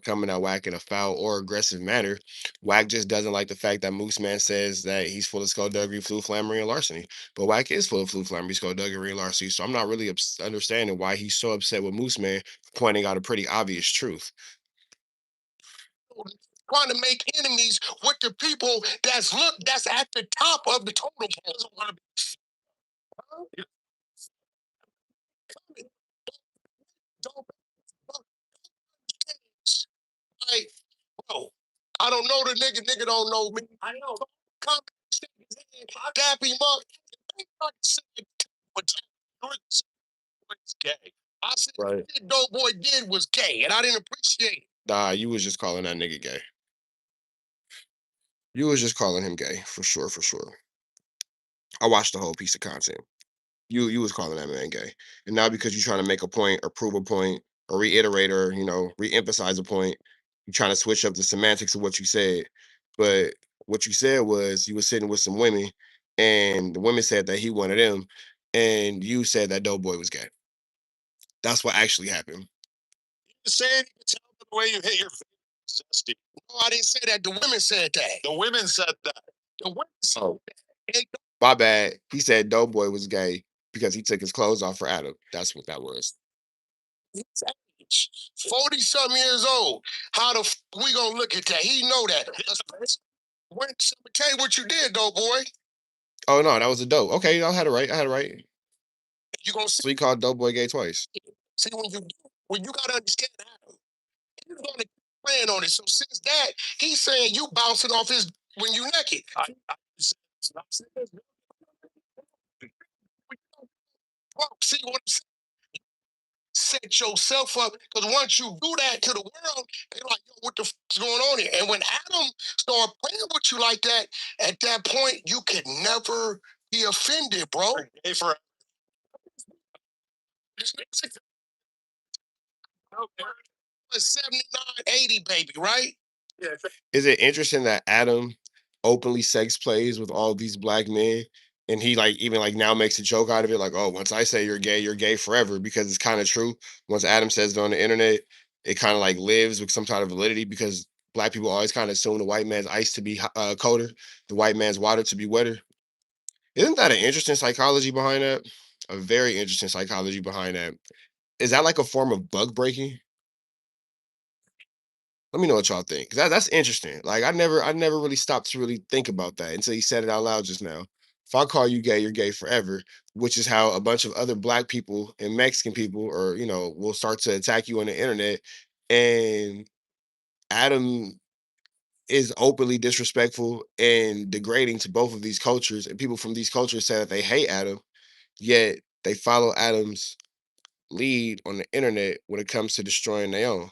coming at Wack in a foul or aggressive manner. Wack just doesn't like the fact that Moose Man says that he's full of skullduggery, flu flammery, and larceny. But Wack is full of flu flammery, skullduggery, and larceny. So I'm not really understanding why he's so upset with Moose Man for pointing out a pretty obvious truth. Trying to make enemies with the people that's at the top of the totem pole. Doesn't want to be don't like, bro. I don't know the nigga. Nigga don't know me. I know. Come shake his hand, dap him up. But it's gay. I said Right. the shit Doughboy did was gay, and I didn't appreciate it. Nah, you was just calling that nigga gay. You was just calling him gay for sure, for sure. I watched the whole piece of content. You was calling that man gay, and now because you're trying to make a point or prove a point or reiterate or re-emphasize a point, you're trying to switch up the semantics of what you said. But what you said was you were sitting with some women, and the women said that he wanted them, and you said that Doughboy was gay. That's what actually happened. You saying you can tell by the way you hit your face. Zesty. No, I didn't say that. The women said that. The women said that. The women said Oh, that. my bad. He said Doughboy was gay because he took his clothes off for Adam. That's what that was. His age, 40 something years old. How the we gonna look at that? He know that. When, tell you what you did, though, boy. Oh no, that was a dope. Okay, I had it right. I had it right. You gonna see, So he called Doughboy gay twice. see when you gotta understand Adam, you're gonna keep playing on it. So since that, he's saying you bouncing off his when you naked. See what I'm saying? Set yourself up because once you do that to the world, they're like, yo, what the is going on here? And when Adam started playing with you like that, at that point, you could never be offended, bro. Hey, for 79, 80, baby, right? Yeah. Is it interesting that Adam openly sex plays with all these black men, and he like even like now makes a joke out of it, like, "Oh, once I say you're gay forever," because it's kind of true. Once Adam says it on the internet, it kind of like lives with some kind of validity because black people always kind of assume the white man's ice to be colder, the white man's water to be wetter. Isn't that an interesting psychology behind that? A very interesting psychology behind that. Is that like a form of bug breaking? Let me know what y'all think. 'Cause that's interesting. Like I never really stopped to really think about that until you said it out loud just now. If I call you gay, you're gay forever, which is how a bunch of other black people and Mexican people or will start to attack you on the internet. And Adam is openly disrespectful and degrading to both of these cultures. And people from these cultures say that they hate Adam, yet they follow Adam's lead on the internet when it comes to destroying their own.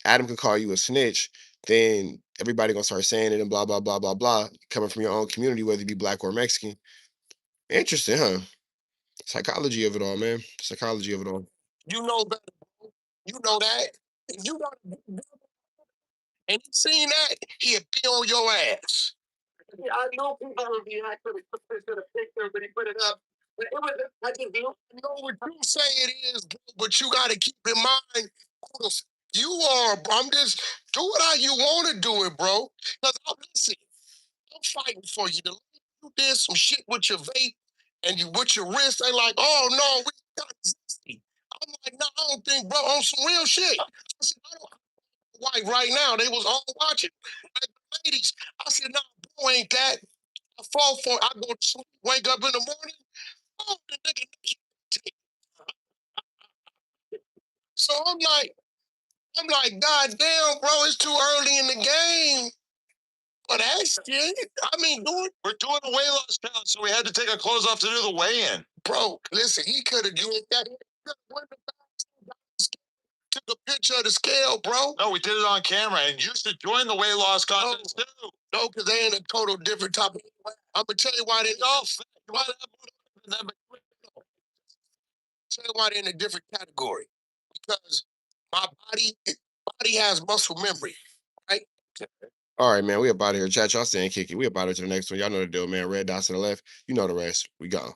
Adam could call you a snitch, then everybody gonna start saying it and blah blah blah blah blah, coming from your own community, whether you be black or Mexican. Interesting, huh? Psychology of it all, man. Psychology of it all. You know better. You know that. If you got and he seen that, he'd be on your ass. Yeah, I know people would be actually put this in a picture, but he put it up. But it was, I just know what you say it is, but you got to keep in mind who you are. I'm just do it how you want to do it, bro. Because I'm listen, I'm fighting for you. The lady you did some shit with your vape and you with your wrist. They like, oh no, we got zesty. I'm like, no, I don't think, bro, on some real shit. I said, I don't white right now. They was all watching. Like, ladies, I said, nah, bro, ain't that. I fall for it. I go to sleep, wake up in the morning. Oh, the nigga. So I'm like, God damn, bro, it's too early in the game. But that shit, I mean, we're doing a weight loss challenge, so we had to take our clothes off to do the weigh-in. Bro, listen, he could have done that. He could have took a picture of the scale, bro. No, we did it on camera, and you should join the weight loss contest too. No, because they in a total different type of. I'm gonna tell you why they off. Why tell you why they're in a different category. Because my body has muscle memory, right? All right, man. We about here. Chat, y'all saying kick it. We about here to the next one. Y'all know the deal, man. Red dots to the left. You know the rest. We go.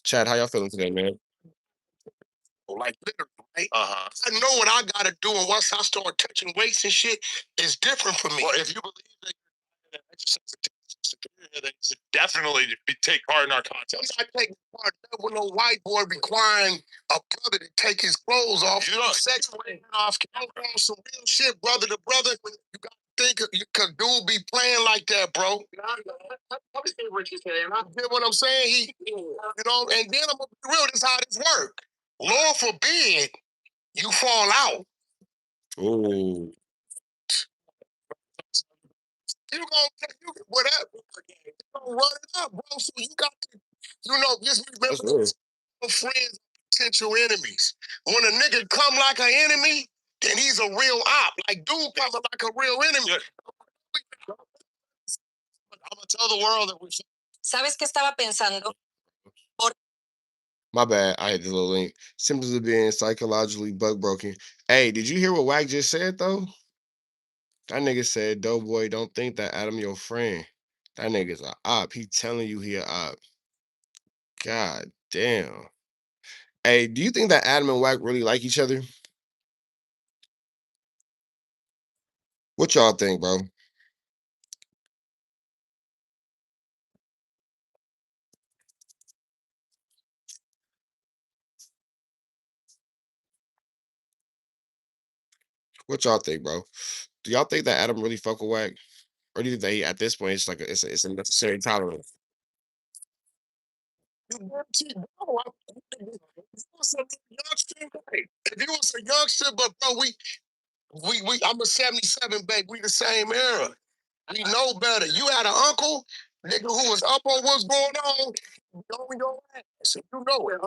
Chat, how y'all feeling today, man? like literally, right? I know what I gotta do, and once I start touching weights and shit, it's different for me. Well, if you believe that exercise then you should definitely take part in our contest. I'm not taking part with no white boy requiring a brother to take his clothes off. You don't sex off some real shit, brother to brother. You got to think, cause dude be playing like that, bro. I what you saying. I get what I'm saying. And then I'm gonna be real. This is how this work. Lord forbid you fall out. Oh, You gonna whatever. You gonna run it up, bro. So you got to, just that's remember real. friends, potential enemies. When a nigga come like an enemy, then he's a real op. Like dude coming like a real enemy. I'm gonna tell the world that we. ¿Sabes qué estaba pensando? My bad. I hit the little link. Symptoms of being psychologically bug broken. Hey, did you hear what Wack just said though? That nigga said, Doughboy, don't think that Adam your friend. That nigga's a op. He telling you he a op. God damn. Hey, do you think that Adam and Wack really like each other? What y'all think, bro? What y'all think, bro? Do y'all think that Adam really fuck with Wack? Or do you think that he, at this point it's like it's a necessary tolerance? You guarantee, bro. If you was a youngster, but bro, I'm a 77, babe. We the same era. We know better. You had an uncle, nigga, who was up on what's going on. Knowing your ass. You know it.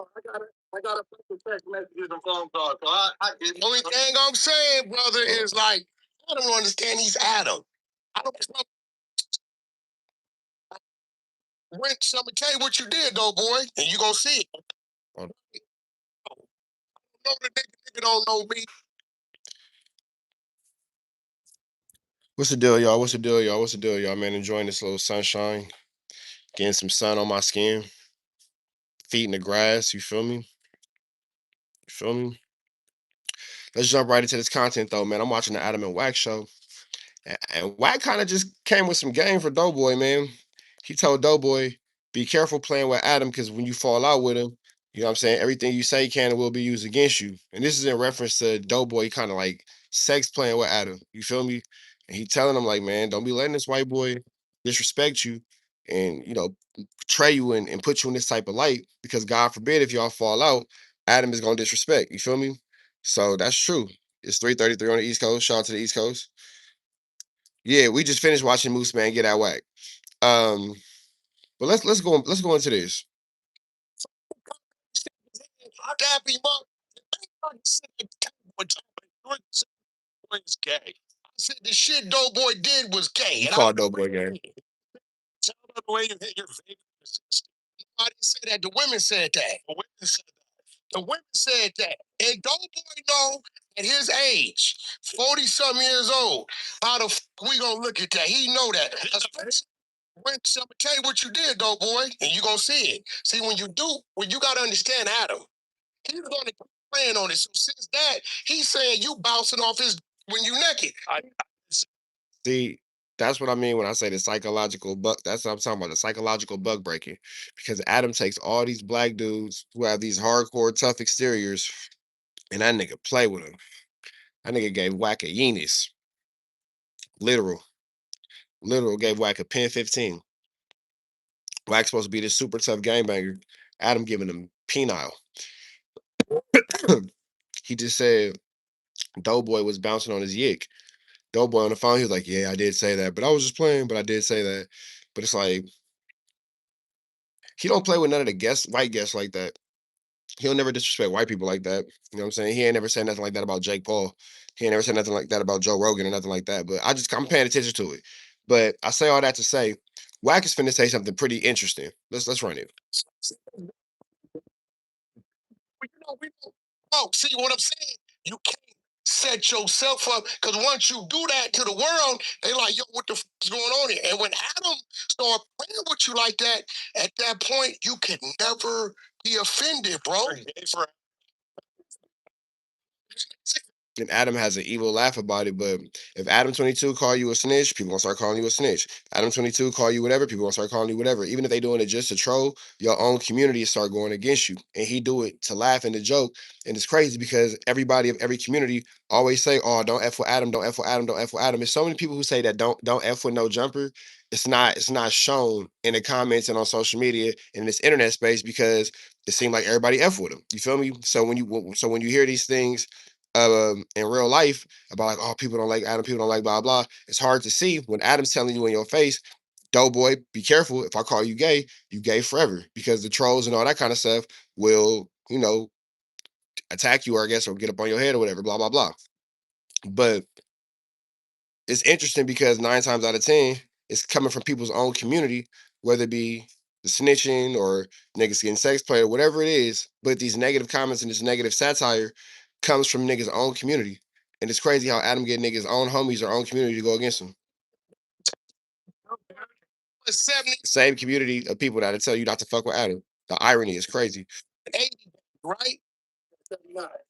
I gotta put the text messages and phone calls. So the only thing I'm saying, brother, is like, I don't understand he's Adam. I don't Rich, I'm gonna tell you what you did though, boy, and you gonna see it. Oh, No, the nigga don't know me. what's the deal, y'all? What's the deal, y'all? What's the deal, y'all? Man, enjoying this little sunshine, getting some sun on my skin, feet in the grass. You feel me? You feel me? Let's jump right into this content though, man. I'm watching the Adam and Wack show. And Wack kind of just came with some game for Doughboy, man. He told Doughboy, be careful playing with Adam because when you fall out with him, you know what I'm saying? Everything you say can and will be used against you. And this is in reference to Doughboy kind of like sex playing with Adam. You feel me? And he telling him, like, man, don't be letting this white boy disrespect you and, betray you and put you in this type of light because God forbid if y'all fall out, Adam is going to disrespect. You feel me? So that's true. It's 3:33 on the East Coast. Shout out to the East Coast. Yeah, we just finished watching Moose Man get at Wack. Um, but let's go into this. Dap him up. Is gay. I said the shit Doughboy did was gay. You And called Doughboy game. Tell them the way you hit your face. I didn't say that. The women said that. The women said The women said that. And Doughboy know at his age, 40 something years old, how the we gonna look at that? He know that. Especially when I'm gonna tell you what you did, Doughboy, and you gonna see it. See, when you gotta understand Adam, he's gonna keep playing on it. So since that, he's saying you bouncing off his when you naked. See, that's what I mean when I say the psychological bug. That's what I'm talking about, the psychological bug breaking. Because Adam takes all these black dudes who have these hardcore tough exteriors, and that nigga play with them. That nigga gave Wack a Yenis. Literal. Literal gave Wack a pin 15. Wack's supposed to be this super tough game banger. Adam giving him penile. He just said Doughboy was bouncing on his yick. Doughboy on the phone, he was like, "Yeah, I did say that, but I was just playing, but I did say that." But it's like he don't play with none of the guests, white guests like that. He'll never disrespect white people like that. You know what I'm saying? He ain't never said nothing like that about Jake Paul. He ain't never said nothing like that about Joe Rogan or nothing like that. But I'm paying attention to it. But I say all that to say, Wack is finna say something pretty interesting. Let's run it. We don't. Oh, see what I'm saying? You can't set yourself up because once you do that to the world, they like, yo, what the f is going on here? And when Adam start playing with you like that, at that point, you can never be offended, bro. and Adam has an evil laugh about it. But if Adam22 call you a snitch, people gonna start calling you a snitch. Adam22 call you whatever, people gonna start calling you whatever. Even if they doing it just to troll, your own community start going against you. And he do it to laugh and to joke. And it's crazy because everybody of every community always say, "Oh, don't f with Adam, don't f with Adam, don't f with Adam." There's so many people who say that don't f with no jumper. It's not shown in the comments and on social media and in this internet space because it seemed like everybody f with him. You feel me? So when you hear these things in real life about like, oh, people don't like Adam, people don't like blah blah. It's hard to see when Adam's telling you in your face, Doughboy, be careful. If I call you gay forever because the trolls and all that kind of stuff will, attack you or I guess or get up on your head or whatever, blah blah blah. But it's interesting because 9 times out of 10, it's coming from people's own community, whether it be the snitching or niggas getting sex play or whatever it is. But these negative comments and this negative satire comes from niggas' own community. And it's crazy how Adam get niggas' own homies or own community to go against him. 70, Same community of people that'll tell you not to fuck with Adam. The irony is crazy. 80, right?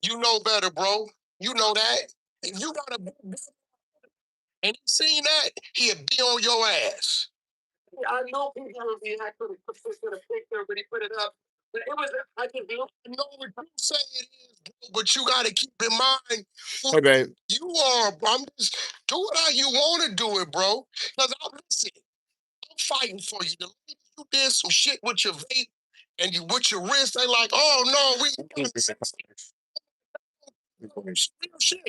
You know better, bro. You know that. If you got a and he seen that, he'll be on your ass. I know people will be actually put a picture, but he put it up. But it was, I can do. I know what you say it is, bro, but you got to keep in mind Hey, babe. you are. I'm just do it how you want to do it, bro. Because I'm listen, I'm fighting for you. The lady you did some shit with your vape and you with your wrist. They like, oh no, we real shit.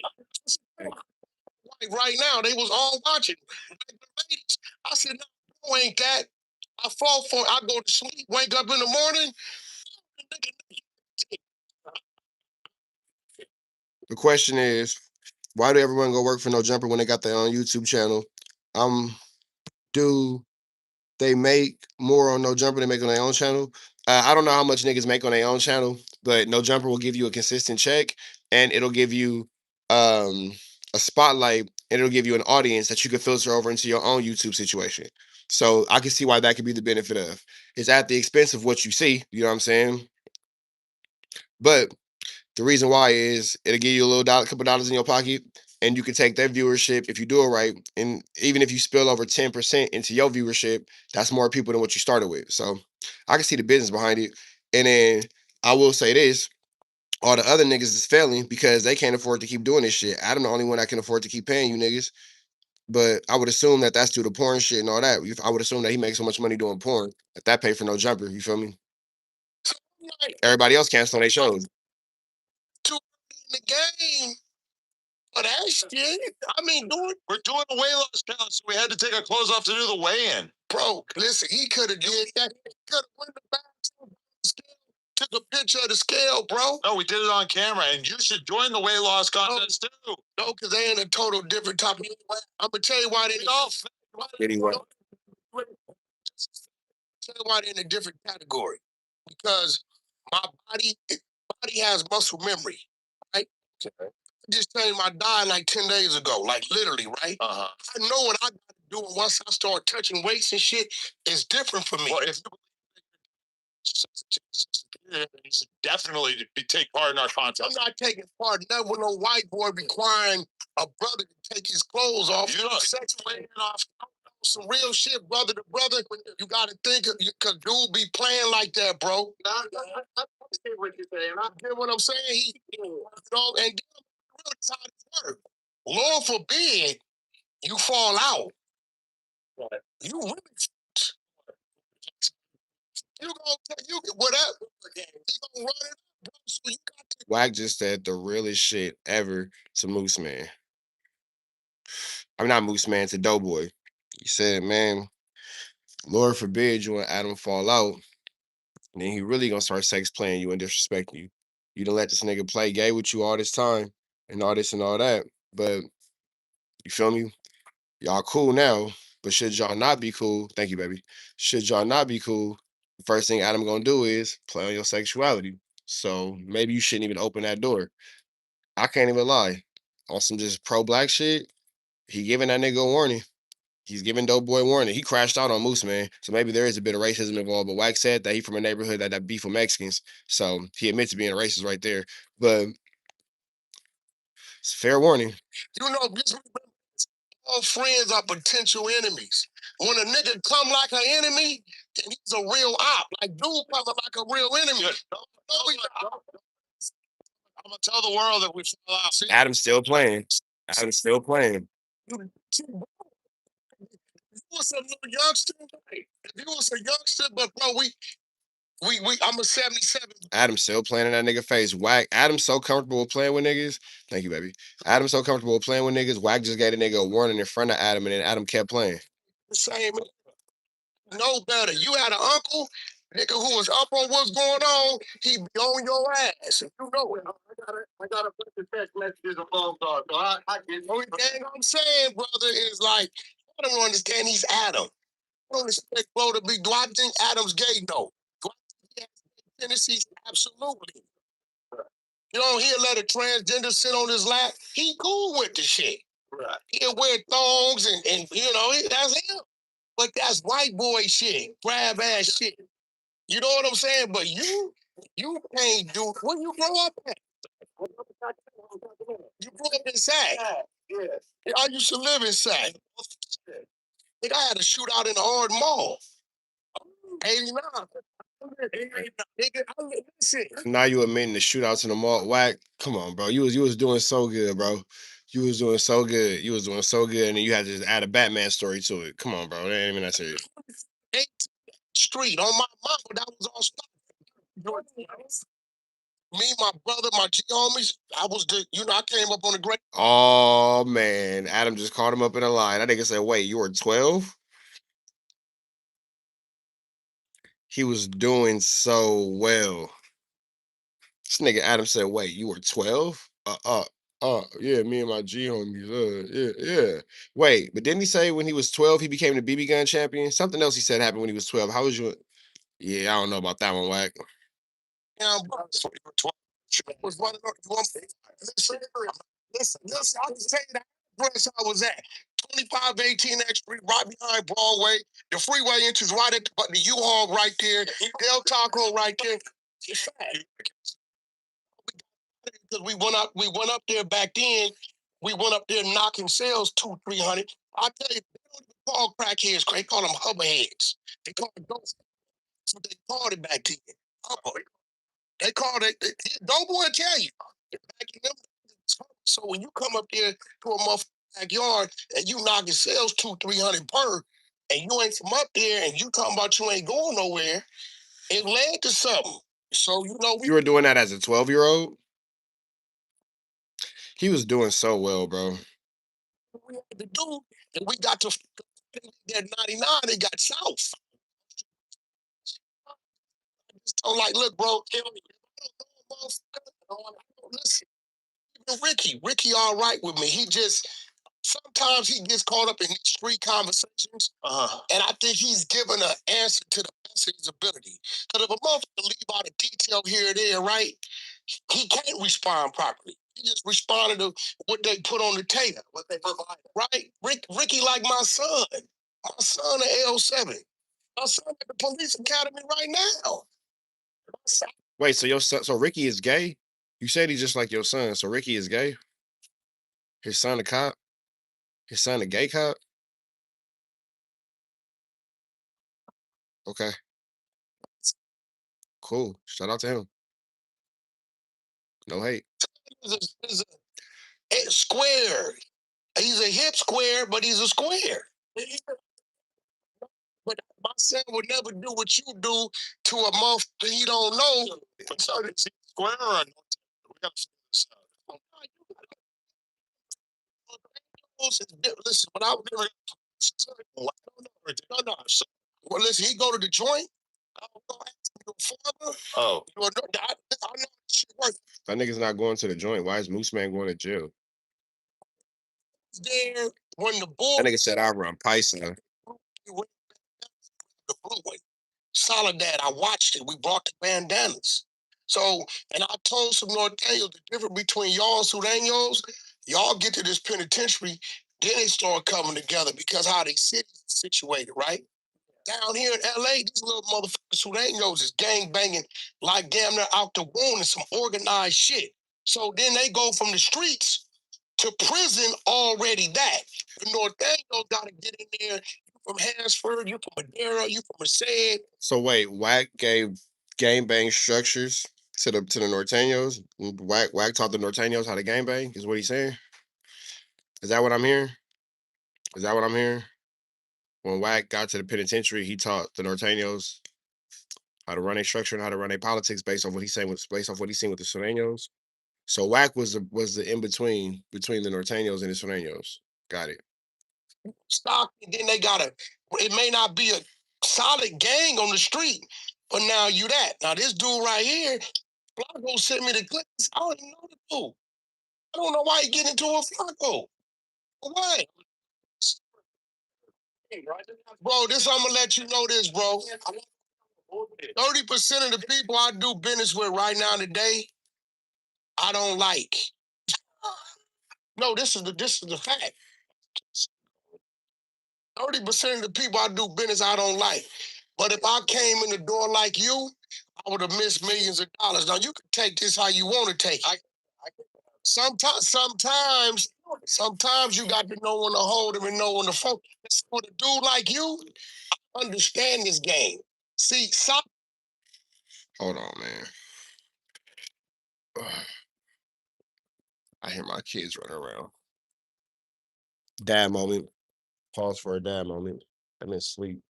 Like right now, they was all watching. Like the ladies, I said, no, bro, ain't that. I fall for it. I go to sleep, wake up in the morning. The question is, why do everyone go work for no jumper when they got their own YouTube channel? Do they make more on No Jumper than they make on their own channel? I don't know how much niggas make on their own channel, but No Jumper will give you a consistent check and it'll give you a spotlight and it'll give you an audience that you can filter over into your own YouTube situation. So I can see why that could be the benefit of. It's at the expense of what you see, you know what I'm saying? But the reason why is it'll give you a little dollar, couple dollars in your pocket, and you can take that viewership if you do it right. And even if you spill over 10% into your viewership, that's more people than what you started with. So I can see the business behind it. And then I will say this. All the other niggas is failing because they can't afford to keep doing this shit. I'm the only one that can afford to keep paying you niggas. But I would assume that that's due to porn shit and all that. I would assume that he makes so much money doing porn that pay for no jumper. You feel me? Everybody else canceling their shows. Too in the game. But that shit, I mean, We're doing a weight loss challenge, so we had to take our clothes off to do the weigh-in. bro, listen, he could have did that. He could have went the bathroom, took a picture of the scale, bro. No, we did it on camera, and you should join the weight loss contest too. No, because they in a total different type of. I'm gonna tell you why they all. Anyway. Tell you why they're in a different category. Because my body has muscle memory, right? I just changed my diet like 10 days ago, like literally, right? I know what I gotta do, and once I start touching weights and shit, it's different for me. Well, if you should definitely take part in our I'm contest. not taking part in that with no white boy requiring a brother to take his clothes off. You know, sex weighing off some real shit, brother to brother. You gotta think, because dude be playing like that, bro. I get what you're saying. I get what I'm saying. And that's how it works. Lord forbid you fall out. You really, you gonna you whatever. You gonna run it up, bro. So you got to. Wack just said the realest shit ever to Moose Man. I'm not Moose Man, to Doughboy. He said, man, Lord forbid you and Adam fall out, and then he really gonna start sex playing you and disrespecting you. You done let this nigga play gay with you all this time and all this and all that. But you feel me? Y'all cool now, but should y'all not be cool? Thank you, baby. Should y'all not be cool? The first thing Adam gonna do is play on your sexuality. So maybe you shouldn't even open that door. I can't even lie. On some just pro black shit, he giving that nigga a warning. He's giving Doughboy a warning. He crashed out on Moose, man. So maybe there is a bit of racism involved. But Wack said that he from a neighborhood that beef with Mexicans. So he admits to being a racist right there. But It's fair warning. You know, all friends are potential enemies. When a nigga come like an enemy, then he's a real op. Like dude coming like a real enemy. I'm gonna tell the world that we fell out. Adam's still playing. Adam's still playing. You was a little youngster. If you was a youngster, but bro, I'm a 77. Adam's still playing in that nigga face. Wack. Adam's so comfortable with playing with niggas. Thank you, baby. Adam's so comfortable with playing with niggas. Wack just gave a nigga a warning in front of Adam, and then Adam kept playing. The same. No better. You had an uncle, nigga, who was up on what's going on. He be on your ass. You know it. I gotta put the text messages on phone call. So I get only thing I'm saying, brother, is like I don't understand. He's Adam. I don't expect bro to be. Do I think Adam's gay? No. Do I think he has tendencies? Absolutely. You don't hear let a transgender sit on his lap. He cool with the shit. Right. He'll wear thongs and you know that's him. But that's white boy shit, grab ass shit. You know what I'm saying? But you can't do. Where you grow up at? You grew up in Sac. Yeah. I used to live in Sac. Think I had a shootout in the Hard Mall. 89. Now you admitting the shootouts in the mall. Wack, come on, bro. You was doing so good, bro. You was doing so good. You was doing so good, and then you had to just add a Batman story to it. Come on, bro. That ain't even that serious. Street on my mama, that was all stuff. Me, my brother, my G homies, I was the, I came up on the great. Oh man, Adam just caught him up in a lie. That nigga said, "Wait, you were 12?" He was doing so well. This nigga Adam said, "Wait, you were 12?" Yeah, me and my G homies. Yeah. Wait, but didn't he say when he was 12 he became the BB gun champion? Something else he said happened when he was 12. How was you? Yeah, I don't know about that one, Wack. Was one of those. Listen, I'll just tell you that address I was at. 2518 X Street, right behind Broadway. The freeway entrance right at the U-Haul right there. Del Taco right there. Because we went up there back then. We went up there knocking sales 200-300. I tell you, they don't even call crackheads. They call them hoverheads. They call them ghosts. That's what they called it back then. They called it. Doughboy tell you. Back in them, so when you come up there to a motherfucking backyard and you knocking sales 200-300 per, and you ain't from up there, and you talking about you ain't going nowhere, it led to something. So you were doing that as a 12-year-old. He was doing so well, bro. We had to do, and we got to that 99. They got south. I'm like, look, bro, tell me. Listen, Ricky, all right with me. He just sometimes he gets caught up in these street conversations, and I think he's given an answer to the best of his ability. Because if a motherfucker leave out a detail here or there, right, he can't respond properly. He just responded to what they put on the table, what they provide. Right? Ricky, like my son at L7. My son at the police academy right now. Wait, so your son, so Ricky is gay? You said he's just like your son, so Ricky is gay? His son a cop? His son a gay cop? Okay. Cool. Shout out to him. No hate. He's a square. He's a hip square, but he's a square. But my son would never do what you do to a motherfucker he don't know. So is he square or not? We gotta figure this out. Listen, when I was doing no. Well, listen, he go to the joint. I don't know, ask him, your father. Oh, I know shit works. That nigga's not going to the joint. Why is Moose Man going to jail? There when the bull. That nigga said I run Python. The blue one. Soledad, I watched it. We brought the bandanas. So, and I told some Norteños the difference between y'all and Sureños, y'all get to this penitentiary, then they start coming together because how they cities situated, right? Down here in LA, these little motherfuckers Sureños is gang banging like damn near out the womb and some organized shit. So then they go from the streets to prison already that. The Norteños got to get in there. You from Hansford, you from Madera, you from Merced. So wait, Wack gave gangbang structures to the Norteños. Wack taught the Norteños how to gangbang. Is what he's saying? Is that what I'm hearing? Is that what I'm hearing? When Wack got to the penitentiary, he taught the Norteños how to run a structure and how to run a politics based on what he's saying based off what he's seen with the Sureños. So Wack was the in between the Norteños and the Sureños. Got it. Stock, and then they got it may not be a solid gang on the street, but now you that. Now this dude right here, Flacco sent me the clips. I don't even know the dude. I don't know why he get into a Flacco. Why? Bro, this I'm gonna let you know this, bro. 30% of the people I do business with right now today, I don't like. No, this is the fact. 30% of the people I do business I don't like. But if I came in the door like you, I would have missed millions of dollars. Now you can take this how you want to take it. Sometimes you got to know when to hold him and know when to focus. With a dude like you, I understand this game. See, Hold on, man. I hear my kids running around. Dad moment. Pause for a dad moment. I'm in sleep.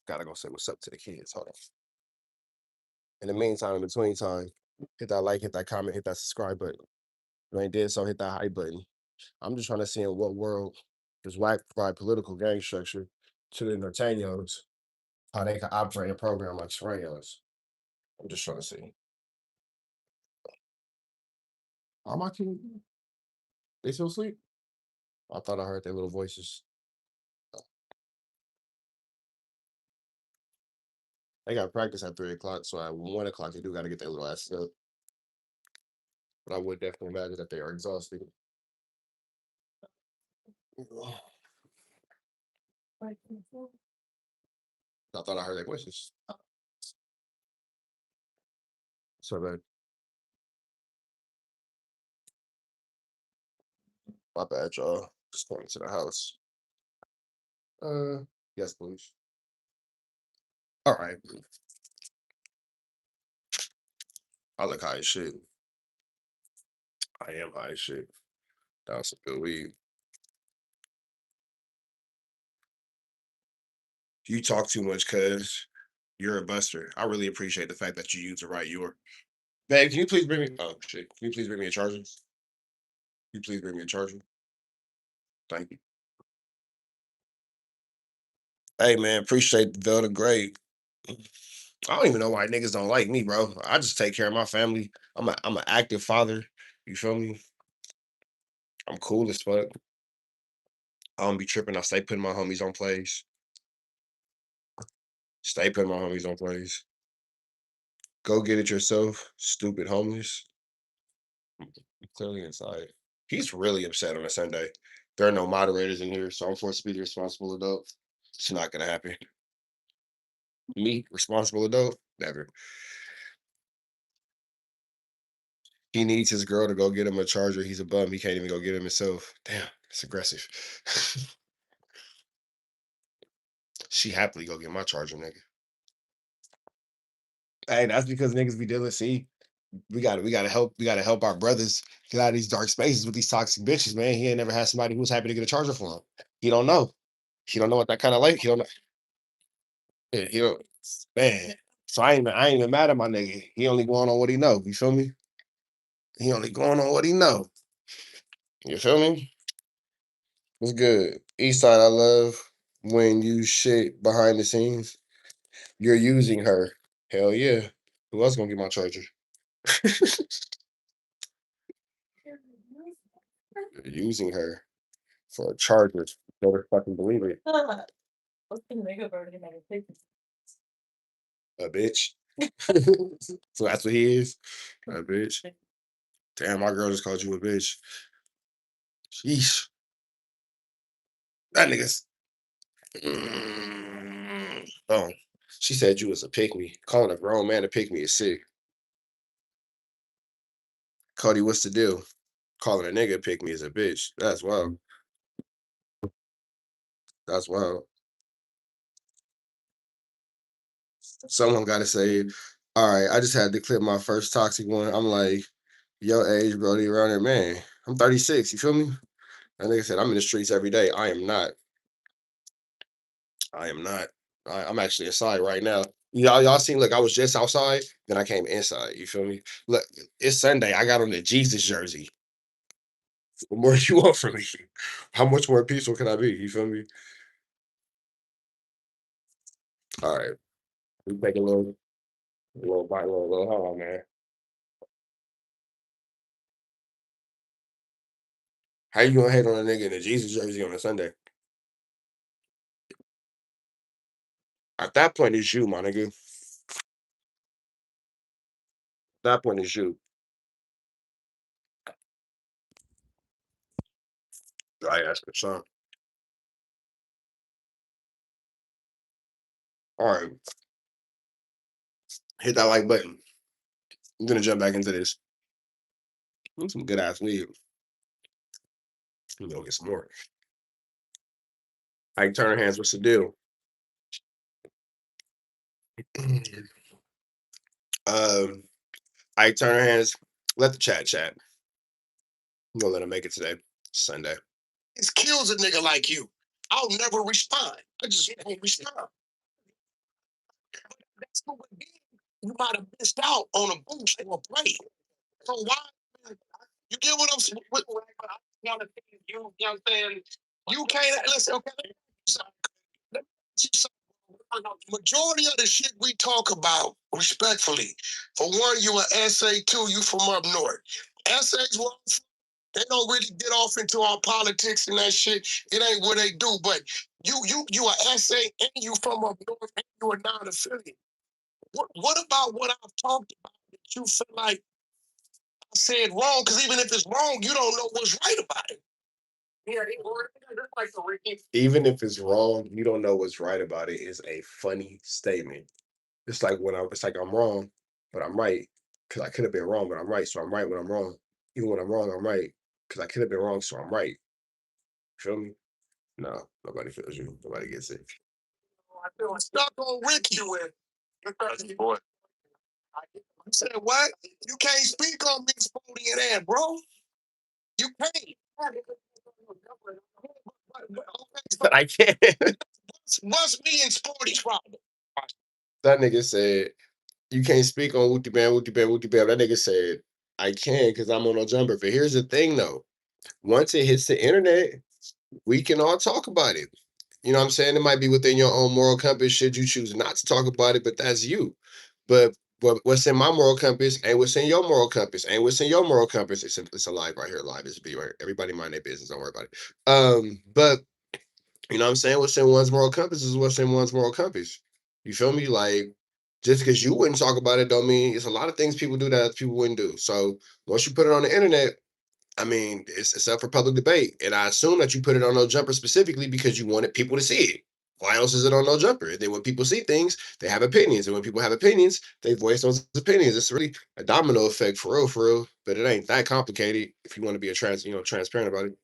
Gotta go say what's up to the kids. Hold on. In the meantime, in between time, hit that like, hit that comment, hit that subscribe button. If you ain't did so, hit that hype button. I'm just trying to see in what world does Wack provide political gang structure to the Norteños, how they can operate a program like Sureños. I'm just trying to see. All my kids, they still asleep? I thought I heard their little voices. They got practice at 3 o'clock, so at 1 o'clock they do got to get their little ass up. But I would definitely imagine that they are exhausted. I thought I heard their voices. So bad. My bad, y'all. Just going to the house. Yes, please. All right. I look high as shit. I am high as shit. That was some good weed. You talk too much, cuz you're a buster. I really appreciate the fact that you use the right your. Babe, can you please bring me oh shit. Can you please bring me a charger? Can you please bring me a charger? Thank you. Hey man, appreciate the Velda great. I don't even know why niggas don't like me, bro. I just take care of my family. I'm an active father. You feel me? I'm cool as fuck. I don't be tripping. I stay putting my homies on plays. Stay putting my homies on plays. Go get it yourself, stupid homies. Clearly inside. He's really upset on a Sunday. There are no moderators in here, so I'm forced to be the responsible adult. It's not gonna happen. Me, responsible adult? Never. He needs his girl to go get him a charger. He's a bum. He can't even go get him himself. Damn, it's aggressive. She happily go get my charger, nigga. Hey, that's because niggas be dealing. See, we gotta help our brothers get out of these dark spaces with these toxic bitches, man. He ain't never had somebody who was happy to get a charger for him. He don't know. He don't know what that kind of like. He don't know. Yeah, he don't, man. So I ain't even mad at my nigga. He only going on what he know. You feel me? He only going on what he know. You feel me? What's good? Eastside, I love when you shit behind the scenes. You're using her. Hell yeah. Who else gonna get my charger? You're using her for a charger. Never fucking believe it. A bitch. So that's what he is. A bitch. Damn, my girl just called you a bitch. Sheesh. That nigga's. Oh, she said you was a pick me. Calling a grown man a pick me is sick. Cody, what's the deal? Calling a nigga pick me is a bitch. That's wild. That's wild. Someone got to say, all right, I just had to clip my first toxic one. I'm like, your age, Brody, around there, man. I'm 36. You feel me? That nigga said, I'm in the streets every day. I am not. I am not. I'm actually inside right now. Y'all seen, look, I was just outside, then I came inside. You feel me? Look, it's Sunday. I got on the Jesus jersey. What more do you want from me? How much more peaceful can I be? You feel me? All right. We take a little bite, little hold on, man. How you gonna hate on a nigga in a Jesus jersey on a Sunday? At that point, it's you, my nigga. At that point, it's you. I asked for son. All right. Hit that like button. I'm gonna jump back into this. Some good ass weed. Go get some more. Ike Turner hands, what's the deal? Ike Turner hands, let the chat. I'm gonna let him make it today. Sunday. It kills a nigga like you. I'll never respond. I just won't respond. That's what we did. You might have missed out on a boost or a play. So why? You get what I'm saying? You know what I'm saying? You can't listen. Okay. Majority of the shit we talk about, respectfully, for one, you an SA, two, you from up north. SAs, well, they don't really get off into our politics and that shit. It ain't what they do. But you a SA and you from up north and you a non-affiliate. What about what I've talked about that you feel like I said wrong? Because even if it's wrong, you don't know what's right about it. Yeah, even if it's wrong, you don't know what's right about it is a funny statement. It's like it's like I'm wrong, but I'm right. Cause I could have been wrong, but I'm right. So I'm right when I'm wrong. Even when I'm wrong, I'm right. Cause I could have been wrong, so I'm right. Feel me? No, nobody feels you. Nobody gets it. I feel stuck on Ricky with. Boy. You said what? You can't speak on me, Spody and that, bro. You can't. But I can't. What's me and Sporty's problem? That nigga said, you can't speak on Wooty Bam, Wooty Bam, Wooty Bam. That nigga said, I can because I'm on a jumper. But here's the thing though. Once it hits the internet, we can all talk about it. You know what I'm saying? It might be within your own moral compass should you choose not to talk about it, but that's you. But what's in my moral compass ain't what's in your moral compass. Ain't what's in your moral compass. It's a live right here. Live is be right. Everybody mind their business. Don't worry about it. But you know what I'm saying? What's in one's moral compass is what's in one's moral compass. You feel me? Like, just because you wouldn't talk about it don't mean it's a lot of things people do that people wouldn't do. So once you put it on the internet, I mean, it's up for public debate. And I assume that you put it on No Jumper specifically because you wanted people to see it. Why else is it on No Jumper? And then when people see things, they have opinions. And when people have opinions, they voice those opinions. It's really a domino effect for real. But it ain't that complicated if you want to be transparent about it.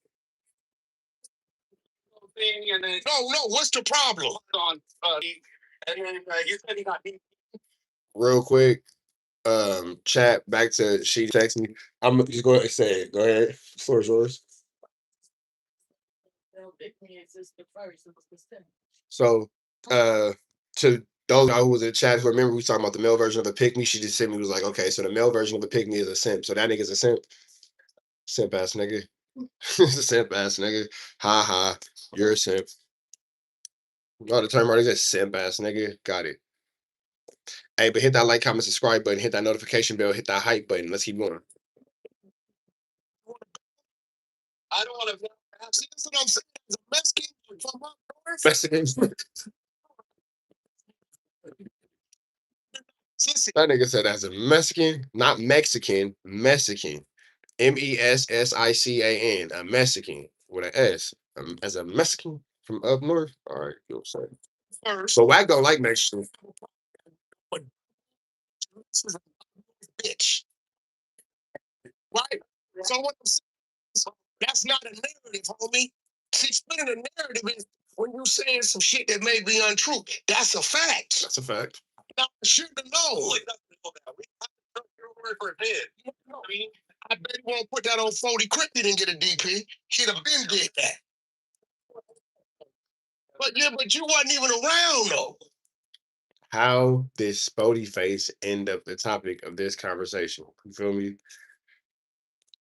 No, what's the problem? Real quick, chat back to she text me. I'm just going to say it. Go ahead. The floor is yours. So to those who was in chat who remember we was talking about the male version of a pick me, she just sent me was like, okay, so the male version of a pick me is a simp. So that nigga's a simp. Simp ass nigga. Simp ass nigga. Ha ha. You're a simp. Oh, the term already says simp ass nigga. Got it. Hey, but hit that like, comment, subscribe button, hit that notification bell, hit that hype button. Let's keep going. I don't want to. See, that's what I'm saying. It's a Mexican from up north. Mexicans. That nigga said as a Mexican, not Mexican, Mexican. MESSICAN, a Mexican with an S. As a Mexican from up north. All right, you'll say. So Wack don't like Mexicans. Bitch. Right? So what I'm saying That's not a narrative, homie. See, spinning a narrative is when you saying some shit that may be untrue. That's a fact. That's a fact. Now, I should have known. I mean, I bet he won't put that on 40 Crip. He didn't get a DP. He'd have been did that. But yeah, but you wasn't even around though. How did Spody Face end up the topic of this conversation? You feel me?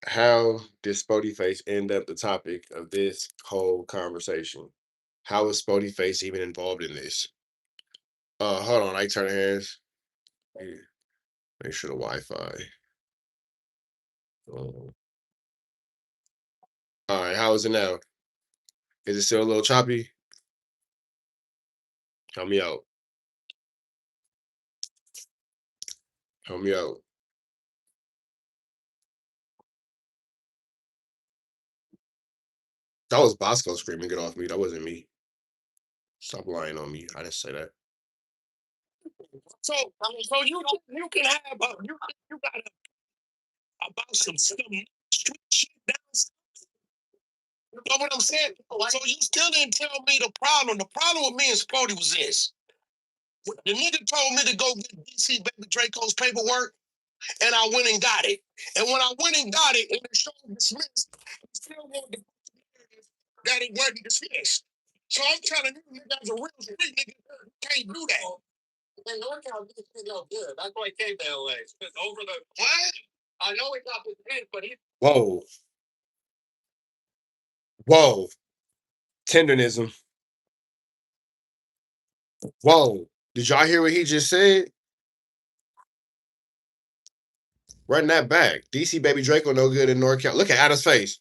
How did Spody Face end up the topic of this whole conversation? How was Spody Face even involved in this? Hold on, I turn hands. Yeah, make sure the Wi-Fi. All right, how is it now? Is it still a little choppy? Help me out. Help me out. That was Bosco screaming, "Get off me!" That wasn't me. Stop lying on me. I didn't say that. So, so you can have you got about some street shit down. You know what I'm saying? So you still didn't tell me the problem. The problem with me and Spody was this. The nigga told me to go get DC Baby Draco's paperwork, and I went and got it. And when I went and got it, and the show dismissed, he still wanted to that it wasn't dismissed. So I'm telling you, nigga, as a real street nigga, you can't do that. And NorCal did feel good. That's why he came to LA. Over the what? I know he got his hit, but he. Whoa. Whoa. Tendernism. Whoa. Did y'all hear what he just said? Run that back. DC Baby Draco no good in NorCal. Look at Adam's face.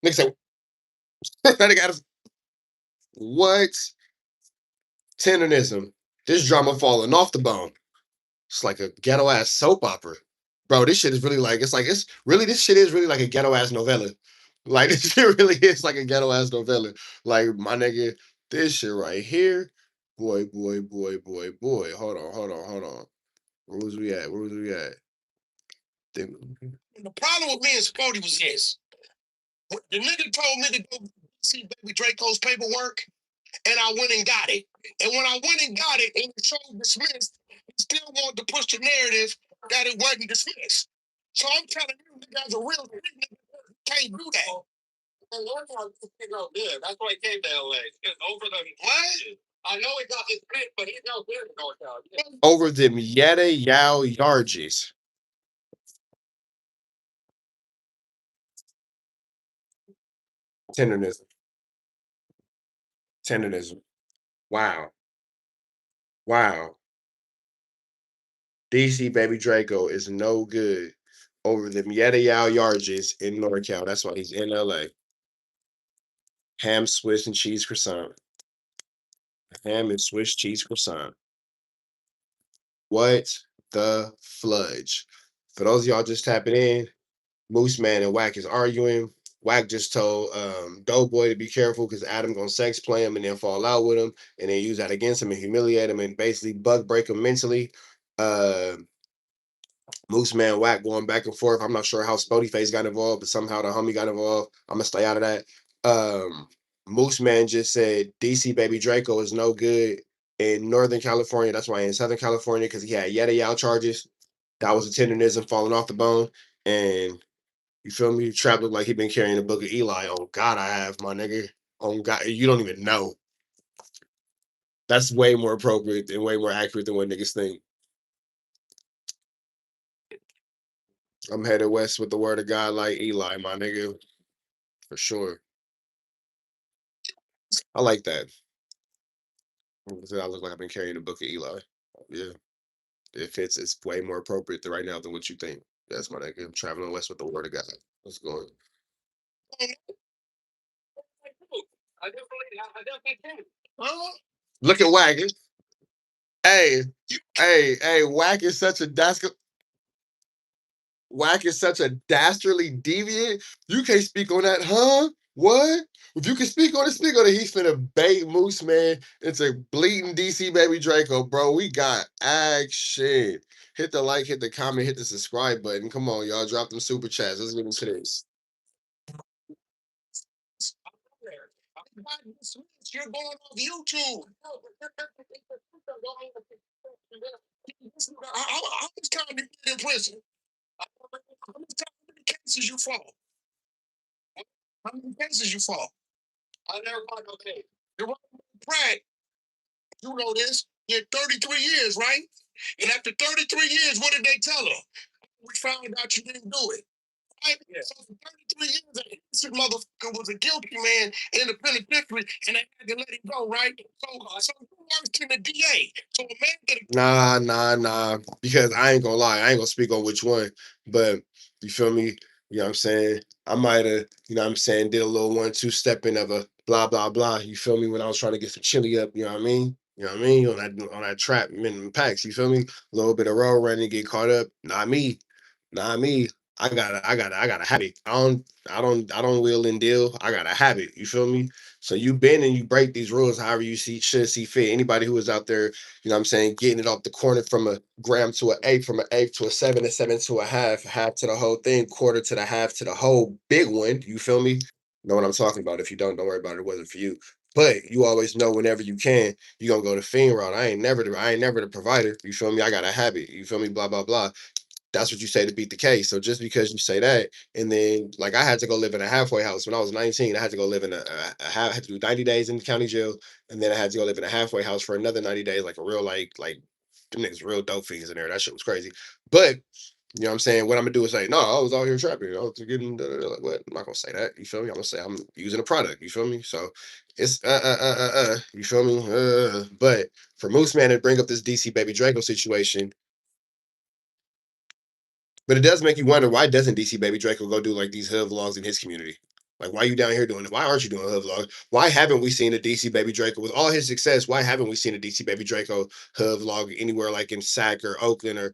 Nigga said, that nigga Adam's. What? Tendernism. This drama falling off the bone. It's like a ghetto ass soap opera. Bro, this shit is really like, it's really, this shit is really like a ghetto ass novella. Like, this shit really is like a ghetto ass novella. Like, my nigga, this shit right here. Boy. Hold on. Where was we at? The problem with me and Spody was this. The nigga told me to go see Baby Draco's paperwork, and I went and got it. And when I went and got it, and the show dismissed, he still wanted to push the narrative that it wasn't dismissed. So I'm telling you, nigga, as a real nigga, can't do that. And NorCal did feel good. That's why he came to LA. Over the what? I know he got his pick, but he's no good in NorCal. Over them Yetta Yao Yarges. Tendernism. Wow. DC Baby Draco is no good over them Yetta Yao Yarges in NorCal. That's why he's in LA. Ham, Swiss, and cheese croissant. Ham and Swiss cheese croissant. What the fludge? For those of y'all just tapping in, Moose Man and Wack is arguing. Wack just told Doughboy to be careful because Adam gonna sex play him and then fall out with him and then use that against him and humiliate him and basically bug break him mentally. Moose Man Wack going back and forth. I'm not sure how Spody Face got involved, but somehow the homie got involved. I'm gonna stay out of that. Moose Man just said DC Baby Draco is no good in Northern California. That's why in Southern California, because he had yada yada charges. That was a tendernism falling off the bone. And you feel me? Trap looked like he been carrying the book of Eli. Oh God, I have, my nigga. Oh God, you don't even know. That's way more appropriate and way more accurate than what niggas think. I'm headed west with the word of God like Eli, my nigga. For sure. I like that. I look like I've been carrying the book of Eli. Yeah. It fits. It's way more appropriate right now than what you think. That's my nigga. I'm traveling west with the word of God. Let's go. Look at Wack. Hey, Wack is such a dastardly deviant. You can't speak on that, huh? What? If you can speak on it, speak on it. He's finna bait Moose Man into bleeding DC Baby Draco, bro. We got action. Hit the like, hit the comment, hit the subscribe button. Come on, y'all. Drop them super chats. Let's get into this. got dismissed. You're going off YouTube. How much time did you get in prison? How many cases you fought? How many cases you fought? I never fought no case. You're Brad, you know this. He had 33 years, right? And after 33 years, what did they tell him? We found out you didn't do it. Right? Yeah. So for 33 years, an innocent motherfucker was a guilty man in the penitentiary, and they had to let him go, right? So you worked in the DA. So a man get a Nah. Because I ain't gonna lie, I ain't gonna speak on which one, but you feel me? You know what I'm saying? I might have, you know what I'm saying, did a little 1-2 stepping of a blah blah blah. You feel me? When I was trying to get some chili up, you know what I mean? You know what I mean? On that trap minimum packs, you feel me? A little bit of road running, get caught up. Not me. Not me. I got a habit. I don't wheel and deal. I got a habit. You feel me? So you bend and you break these rules however you should see fit. Anybody who is out there, you know what I'm saying, getting it off the corner from a gram to an eighth, from an eighth to a seven to a half to the whole thing, quarter to the half to the whole big one. You feel me? Know what I'm talking about. If you don't worry about it. It wasn't for you. But you always know whenever you can, you're gonna go the fiend route. I ain't never the provider. You feel me? I got a habit. You feel me? Blah, blah, blah. That's what you say to beat the case. So just because you say that, and then like I had to go live in a halfway house when I was 19. I had to go live in I had to do 90 days in the county jail, and then I had to go live in a halfway house for another 90 days, like a real like them niggas real dope fiends in there. That shit was crazy. But you know what I'm saying? What I'm gonna do is say, no, I was out here trapping. I was getting like what? I'm not gonna say that. You feel me? I'm gonna say I'm using a product. You feel me? So it's you feel me? But for Moose Man to bring up this DC Baby Draco situation, but it does make you wonder, why doesn't DC Baby Draco go do like these hood vlogs in his community? Like, why are you down here doing it? Why aren't you doing a hood vlog? Why haven't we seen a DC Baby Draco with all his success? Why haven't we seen a DC Baby Draco hood vlog anywhere like in Sac or Oakland or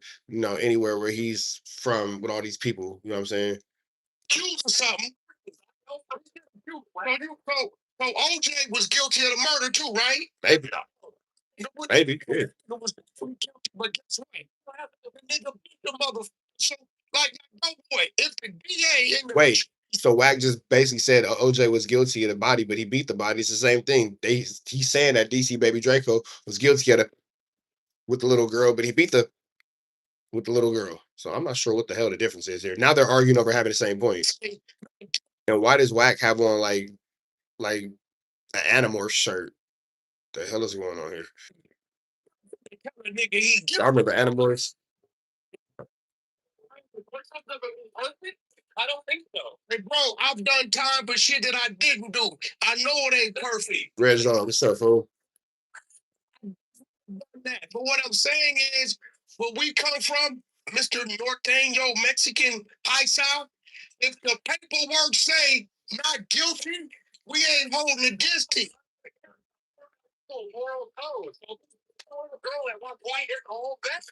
anywhere where he's from with all these people? You know what I'm saying? accused of something. So OJ was guilty of the murder too, right? Maybe, maybe. Yeah. Was guilty, but guess what? The nigga beat the motherfucker. So, like Doughboy, if the DA in the Wait. So Wack just basically said OJ was guilty of the body, but he beat the body. It's the same thing. He's saying that DC Baby Draco was guilty of with the little girl, but he beat the with the little girl. So I'm not sure what the hell the difference is here. Now they're arguing over having the same points. And why does Wack have on like an Animorph shirt? The hell is going on here? I remember Animorphs. I don't think so. Hey, bro, I've done time for shit that I didn't do. I know it ain't perfect. Reg on, what's up, fool? But what I'm saying is, where we come from, Mr. Norteño Mexican High South, if the paperwork say not guilty, we ain't holding against it. Moral code. Girl at one point,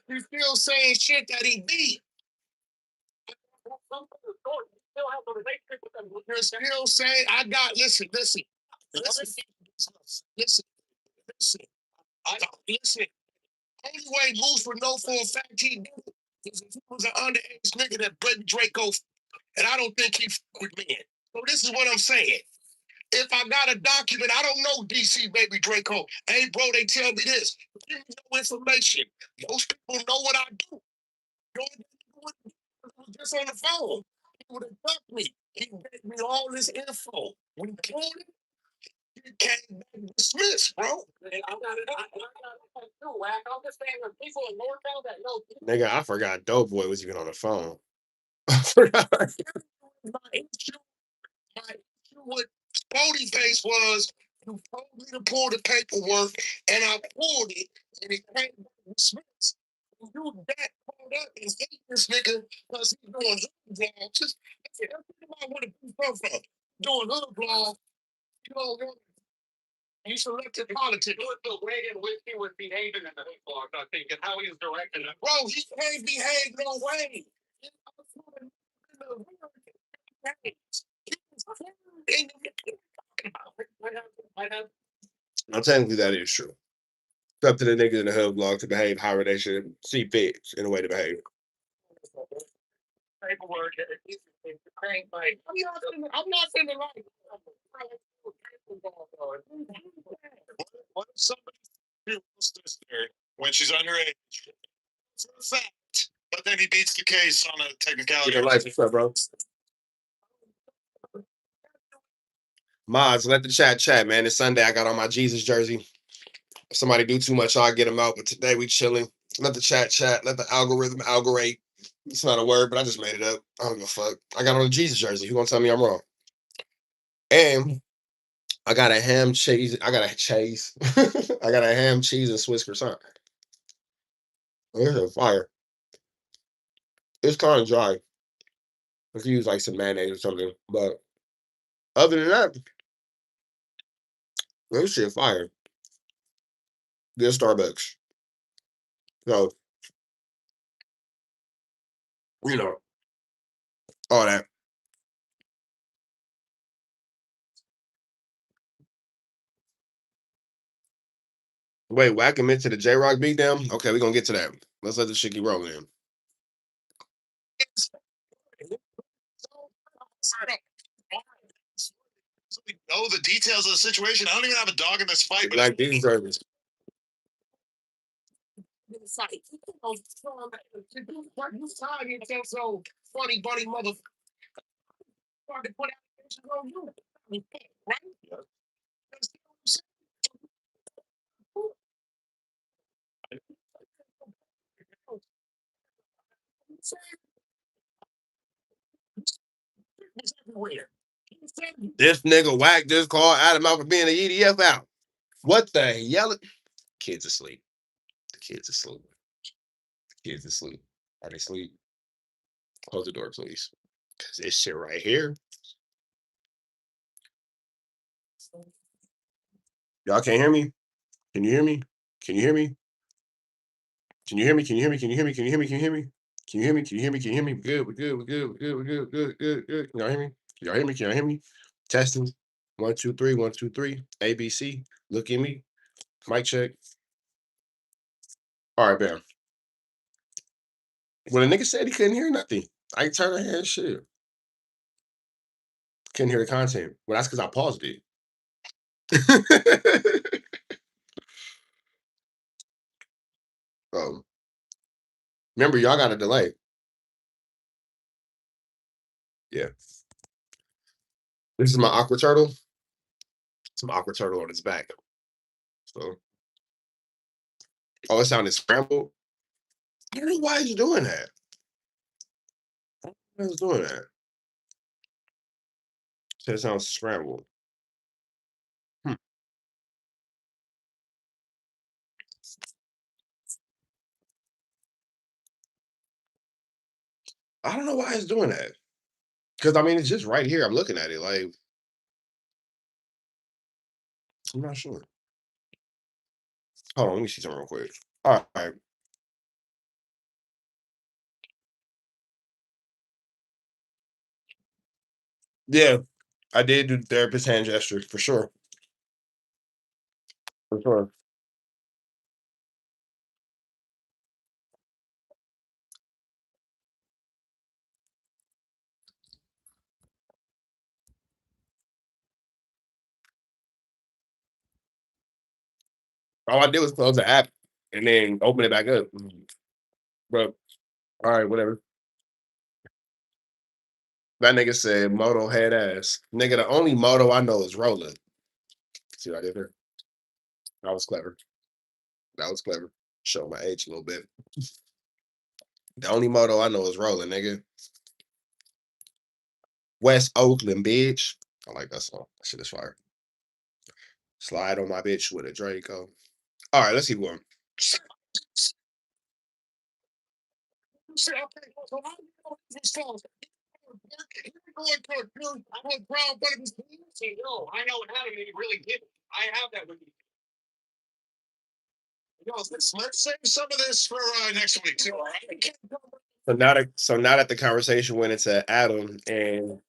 he's still saying shit that he beat. You're still saying, I got, listen. Listen. Only way Moose would know for a fact he did it is if he was an underage nigga that Brett Draco, and I don't think he with men. So this is what I'm saying. If I got a document, I don't know DC Baby Draco. Hey, bro, they tell me this. Give me no information. Most people know what I do. Was just on the phone. He would have dumped me. He gave me all this info. We pulled it. He came back dismissed, bro. Nigga, I forgot Doughboy was even on the phone. I forgot. My issue with Spody Face was you told me to pull the paperwork, and I pulled it, and it came back dismissed. You that pulled up and hate this nigga because he's doing hood vlogs. Just think about where the people come from. Doing hood vlogs, you know, you selected politics. Look the way in which he was behaving in the hood vlogs, I think, and how he was directing them. Bro, he can't behave no way. Now, technically, that is true. It's up to the niggas in the hood vlog to behave however they should see fit in a way to behave. Paperwork. I'm not finna like. that she's underage. It's a fact. But then he beats the case on a technicality. Get your life, what's up, bro? Mods, let the chat, man. It's Sunday. I got on my Jesus jersey. If somebody do too much, I'll get them out. But today we chilling. Let the chat. Let the algorithm algorate. It's not a word, but I just made it up. I don't give a fuck. I got on a Jesus jersey. Who gonna tell me I'm wrong? And I got a ham cheese. I got a cheese. I got a ham, cheese, and Swiss croissant. This is fire. It's kind of dry. I could use like some mayonnaise or something. But other than that, this shit fire. Good Starbucks. So, you know, all that. Wait, Wack him into the JRock beatdown? Okay, we're gonna get to that. Let's let the shit keep rolling in. Know the details of the situation. I don't even have a dog in this fight, but Black Jesus service. So funny, buddy, mother. This nigga Wack just called Adam out for being an EDF out. What the hell? Kids asleep. The kids asleep. The kids asleep. Are they asleep? Close the door, please. Cause this shit right here. Y'all can't hear me? Can you hear me? Can you hear me? Can you hear me? Can you hear me? Can you hear me? Can you hear me? Can you hear me? Can you hear me? Can you hear me? Can you hear me? Good, we're good, we're good, we're good, we're good, good, good, good. Can y'all hear me? Can y'all hear me? Can y'all hear me? Testing. 1, 2, 3, 1, 2, 3. ABC. Look at me. Mic check. All right, bam. When a nigga said he couldn't hear nothing, I turned on head shit. Couldn't hear the content. Well, that's because I paused it. um, remember, y'all got a delay. Yeah. This is my aqua turtle. Some aqua turtle on its back. So, oh, it sounded scrambled. I don't know why he's doing that. Why he's doing that? So it sounds scrambled. Hmm. I don't know why it's doing that. Because I mean, it's just right here. I'm looking at it. Like, I'm not sure. Hold on, let me see something real quick. All right. Yeah, I did do the therapist hand gesture for sure. For sure. All I did was close the app and then open it back up. But all right, whatever. That nigga said moto head ass. Nigga, the only moto I know is rolling. See what I did there? That was clever. That was clever. Show my age a little bit. The only moto I know is rolling, nigga. West Oakland, bitch. I like that song. That shit is fire. Slide on my bitch with a Draco. All right, let's keep going. I know how to really get it. I have that with you. Yo, let's save some of this for next week too. All right? So now that the conversation went into Adam and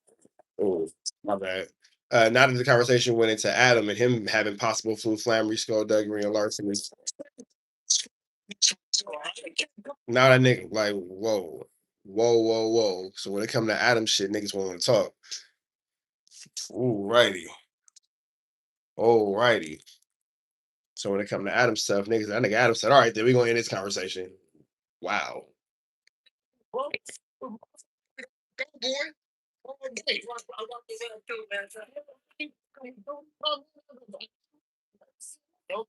oh my bad. Now that the conversation went into Adam and him having possible flu, flammary, skullduggery, and larceny. Now that nigga like whoa. So when it come to Adam shit, niggas want to talk. Alrighty. So when it come to Adam stuff, niggas, that nigga Adam said, all right, then we gonna end this conversation. Wow. Doughboy.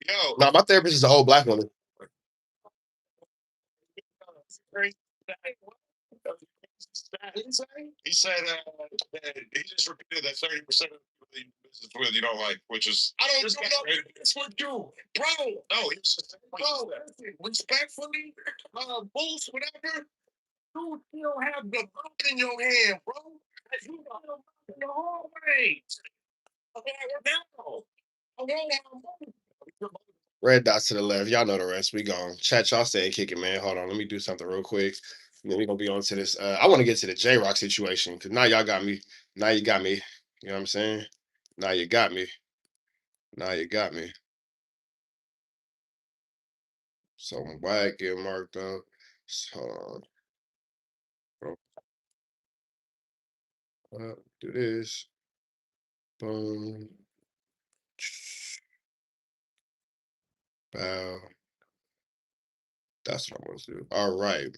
Yo, Now my therapist is an old black woman. He said that he just repeated that 30% of people that you do business with you don't like, which is I don't do no business with you, bro. no. He was just Bro, listen, respectfully, Boost, whatever, you still have the book in your hand, bro. You got the book in the hallway. Okay, now, I won't have Red dots to the left. Y'all know the rest. We gone. Chat, y'all stay kicking, man. Hold on. Let me do something real quick. And then we're gonna be on to this. I want to get to the JRock situation because now y'all got me. Now you got me. You know what I'm saying? Now you got me. Now you got me. So Wack get marked up. So do this. Boom. Bow. That's what I want to do. All right.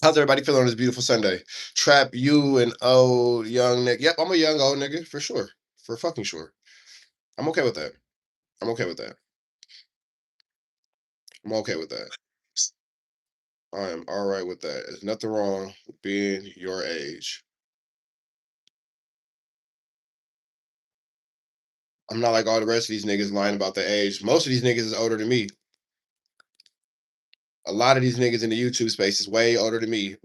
How's everybody feeling on this beautiful Sunday? Trap, you and old young nigga. Yep, I'm a young old nigga for sure. For fucking sure. I'm okay with that. I'm okay with that. I'm okay with that. I am all right with that. There's nothing wrong with being your age. I'm not like all the rest of these niggas lying about their age. Most of these niggas is older than me. A lot of these niggas in the YouTube space is way older than me.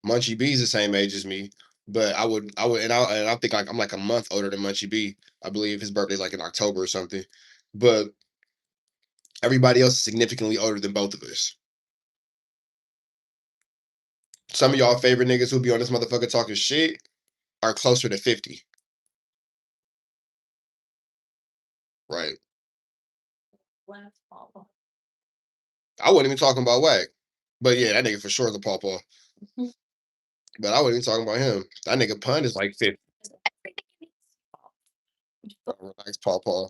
Munchie B's the same age as me, but I think like I'm like a month older than Munchie B. I believe his birthday's like in October or something. But everybody else is significantly older than both of us. Some of y'all favorite niggas who be on this motherfucker talking shit are closer to 50. Right. I wasn't even talking about Wack. But yeah, that nigga for sure is a pawpaw. But I wasn't even talking about him. That nigga pun is like 50. Relax, pawpaw.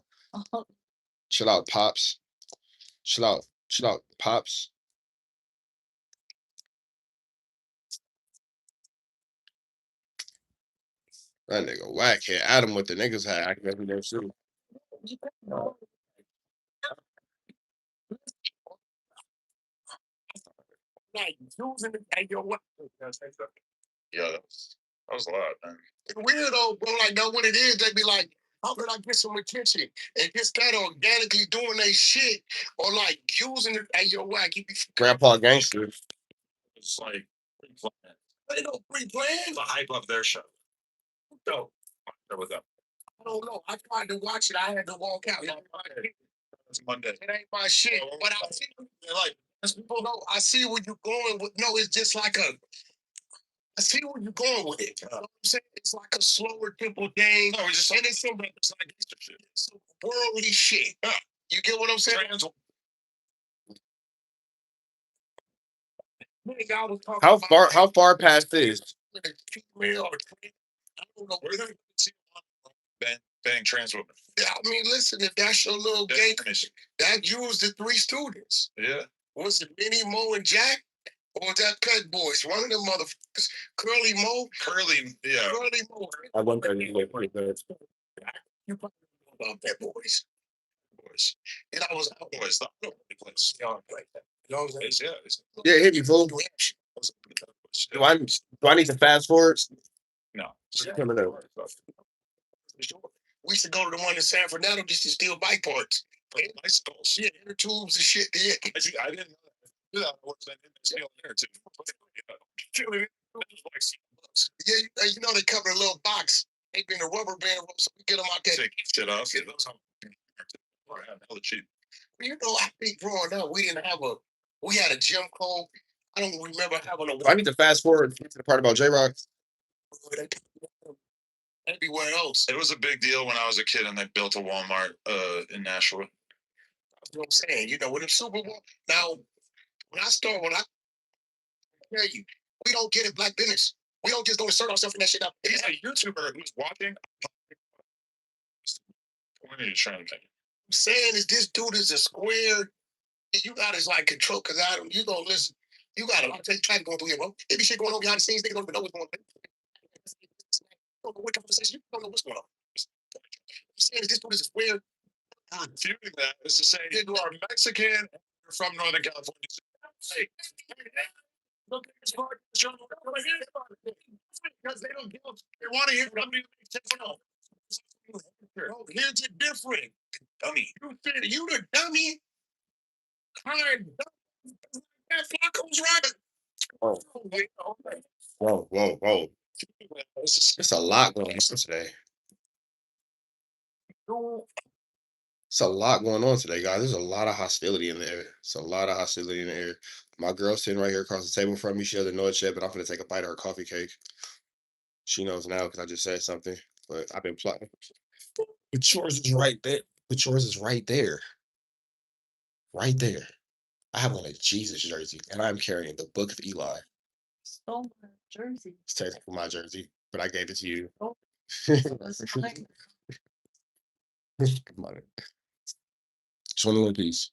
Chill out, Pops. Chill out. Chill out, Pops. That nigga Wack hit Adam with the niggas hat acting every day too. like using it at your weapon. yeah. That was a lot, man. It's weird though, bro. Like, know what it is? They be like, how can I get some attention? And just kind of organically doing their shit or like using it at your whack. You be Grandpa gangster. It's like pre-planned. they don't pre-plan. The hype of their show. No, There was that. I don't know. I tried to watch it. I had to walk out. It's Monday. It ain't my shit. But I see, Like people know. I see where you're going with. No, it's just like a. I see where you're going with it. You know what I'm saying? It's like a slower tempo thing. no, it's just And it's some worldly shit. You get what I'm saying? Nigga, I was talking about How far past this? with a female or I don't know. Where did you see bang trans women? Yeah, I mean, listen, if that's your little gang, Definition. that used the three students. Yeah. Was it Minnie, Mo, and Jack? Or was that Pet Boys? One of them motherfuckers. Curly Mo. Curly, yeah. Curly Mo. I went there anyway. You probably know about Pet Boys. Boys. And I was out Boys, the place. y'all like that. You know what I'm saying? Yeah. Yeah, hit me, fool. New Hampshire. Do I need to fast forward? No. Coming up. We used to go to the one in San Fernando just to steal bike parts. Bicycles, yeah, inner tubes and shit. Yeah. I didn't know that. I didn't steal inner tube. Yeah, you know they cover a little box. They been a rubber band, so we get them out there. Take shit off. Yeah, those are hella cheap. You know, I think growing up, we had a gym code. I don't remember having a I need to fast forward to the part about JRock. everywhere else. It was a big deal when I was a kid and they built a Walmart in Nashua. You know what I'm saying? You know, with the Super Bowl. Now, when I tell you, we don't get it black business. We don't just go insert ourselves in that shit up. He's a YouTuber who's watching. What are you trying to make? I'm saying is this dude is a square. And you got his like control because Adam, you gonna listen. You got a lot of traffic going through here, bro. There be shit going on behind the scenes. Niggas don't even know what's going on. You don't know what conversation. You don't know what's going on. I'm saying is this dude is a square. You're refuting that is to say you are Mexican and you're from Northern California. Hey, look at this part. Because they don't give. They want to hear from you. No, here's it different. Dummy. You said you the dummy. Kind that Flacco's right. Whoa, whoa, whoa, whoa. It's a lot going on today. It's a lot going on today, guys. There's a lot of hostility in the air. It's a lot of hostility in the air. My girl's sitting right here across the table from me. She doesn't know it yet, but I'm gonna take a bite of her coffee cake. She knows now because I just said something, but I've been plotting. But yours is right there. But yours is right there. Right there. I have on a Jesus jersey, and I'm carrying the Book of Eli. Stole my jersey. It's technically my jersey, but I gave it to you. Oh. That's mine. Come on. Just only one piece.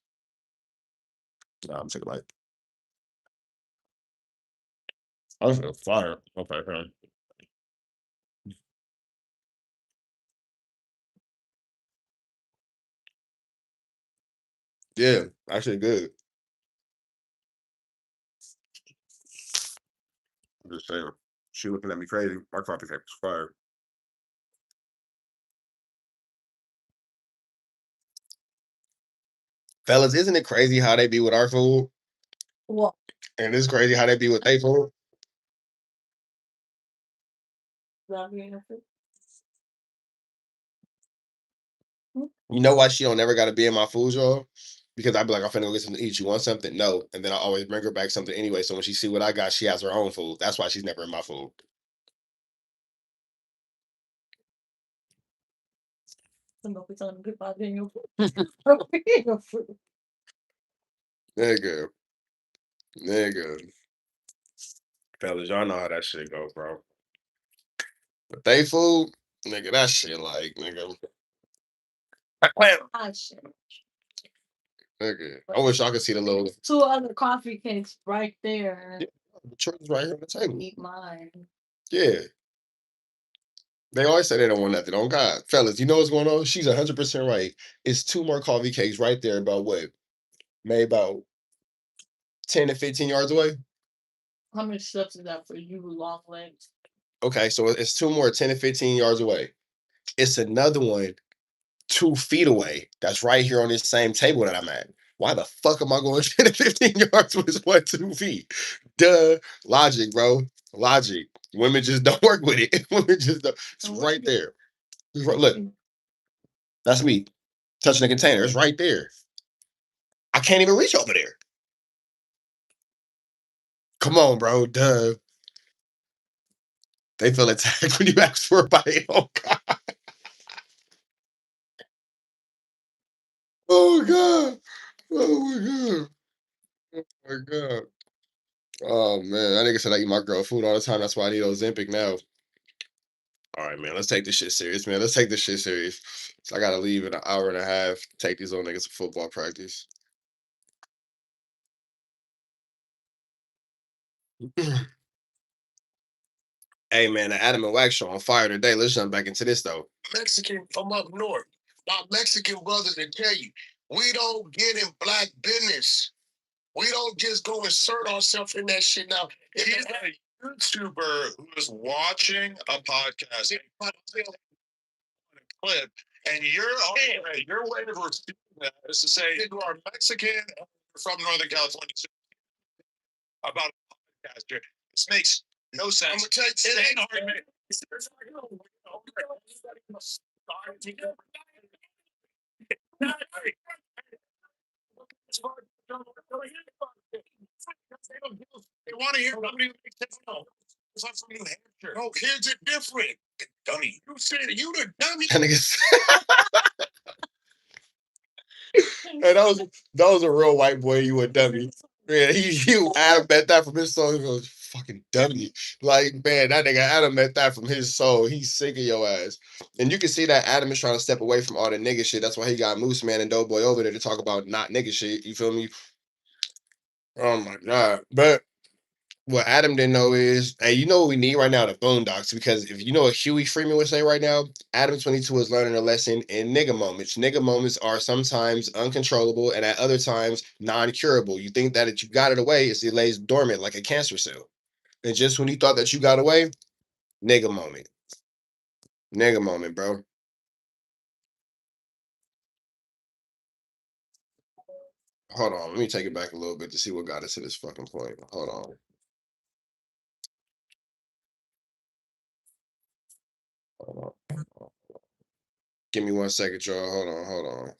Nah, I'm taking a bite. I was gonna fire. Okay, fine. Yeah, actually good. I'm just saying. She looking at me crazy. My coffee cake was fire. Fellas, isn't it crazy how they be with our food? What? And it's crazy how they be with their food. You know why she don't never gotta be in my food, y'all? Because I'd be like, I'm finna go get something to eat. You want something? No. And then I always bring her back something anyway. So when she see what I got, she has her own food. That's why she's never in my food. Nigga. Nigga. Fellas, y'all know how that shit go, bro. But they food, nigga, that shit like, nigga. Nigga. I wish I could see the little. Two other coffee cakes right there. Yeah, the truth is right here on the table. Eat mine. Yeah. They always say they don't want nothing. On God. Fellas, you know what's going on? She's 100% right. It's two more coffee cakes right there about what? Maybe about 10 to 15 yards away. How many steps is that for you, long legs? Okay, so it's two more 10 to 15 yards away. It's another one 2 feet away. That's right here on this same table that I'm at. Why the fuck am I going 10 to 15 yards with this 1, 2 feet? Duh. Logic, bro. Logic. Women just don't work with it. Women just don't. It's right there. Look, that's me touching the container. It's right there. I can't even reach over there. Come on, bro. Duh. They feel attacked when you ask for a bite. Oh, God. Oh, God. Oh, my God. Oh, my God. Oh, man. That nigga said I eat my girl food all the time. That's why I need Ozempic now. All right, man. Let's take this shit serious, man. Let's take this shit serious. So I got to leave in an hour and a half. Take these little niggas to football practice. Hey, man. The Adam and Wack show on fire today. Let's jump back into this, though. Mexican from up north. My Mexican brothers will tell you, we don't get in black business. We don't just go insert ourselves in that shit now. He's a YouTuber who is watching a podcast, a clip, and your way of receiving that is to say you are Mexican and you're from Northern California. About a podcaster. This makes no sense. I'm gonna tell you, It ain't hard, man. They want to hear from you. I'm from New Hampshire. no, here's it different. Dummy. You said you the dummy. That nigga. Hey, that was a real white boy. You a dummy. Yeah, he Adam bet that from his song. He goes, fucking dummy. Like, man, that nigga Adam meant that from his soul. He's sick of your ass. And you can see that Adam is trying to step away from all the nigga shit. That's why he got Moose Man and Doughboy over there to talk about not nigga shit. You feel me? Oh my God. But what Adam didn't know is, hey, you know what we need right now? The Boondocks. Because if you know what Huey Freeman would say right now, Adam22 is learning a lesson in nigga moments. Nigga moments are sometimes uncontrollable and at other times non-curable. You think that if you got it away, it lays dormant like a cancer cell. And just when you thought that you got away, nigga moment. Nigga moment, bro. Hold on. Let me take it back a little bit to see what got us to this fucking point. Hold on. Hold on. Give me 1 second, y'all. Hold on.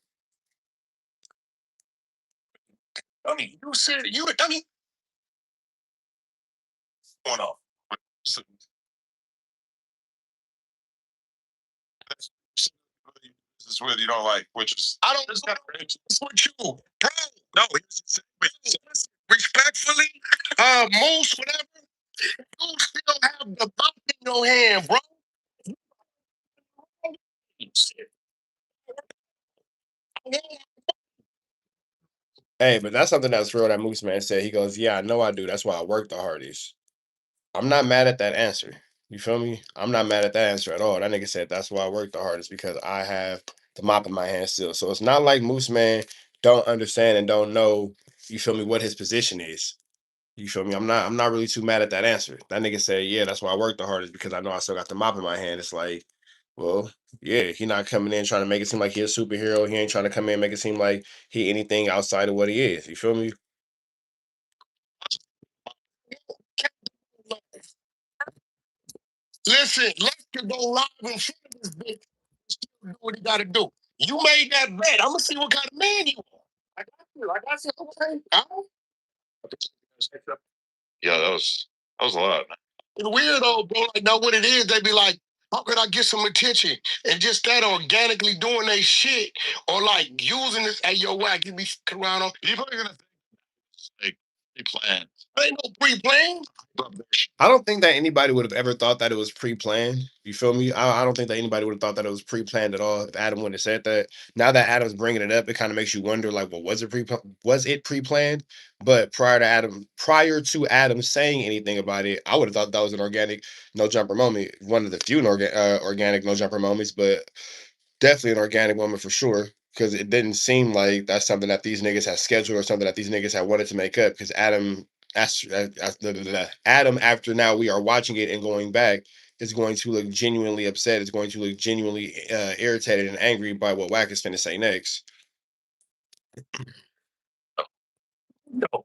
Dummy, you said you a dummy. Going on. This is with you don't like, which is I don't know. It's with you, bro. No, respectfully, most whatever. You still have the bump in your hand, bro. Hey, but that's something that's real that Moose Man said. He goes, yeah, I know I do. That's why I work the hardest. I'm not mad at that answer. You feel me? I'm not mad at that answer at all. That nigga said that's why I work the hardest because I have the mop in my hand still. So it's not like Moose Man don't understand and don't know, you feel me, what his position is. You feel me? I'm not really too mad at that answer. That nigga said, yeah, that's why I work the hardest because I know I still got the mop in my hand. It's like, well, yeah, he not coming in trying to make it seem like he a superhero. He ain't trying to come in and make it seem like he anything outside of what he is. You feel me? Listen, let's go live in front of this bitch. Still do what he got to do. You made that bet. I'm gonna see what kind of man you are. I got you. I got you. Okay. yeah, that was a lot. It's weird though, bro. Like, know what it is? They be like, how could I get some attention? And just that organically doing their shit or like using this. Hey, yo, Wack, you be fucking around on. People are gonna think like pre-planned. Ain't no pre-plan. I don't think that anybody would have ever thought that it was pre-planned. You feel me? I don't think that anybody would have thought that it was pre-planned at all if Adam wouldn't have said that. Now that Adam's bringing it up, it kind of makes you wonder, like, well, was it pre-planned? But prior to Adam saying anything about it, I would have thought that was an organic no jumper moment, one of the few organic no jumper moments, but definitely an organic moment for sure. Because it didn't seem like that's something that these niggas had scheduled or something that these niggas had wanted to make up. Because Adam, after now we are watching it and going back, is going to look genuinely upset. Is going to look genuinely irritated and angry by what Wack is finna say next. No,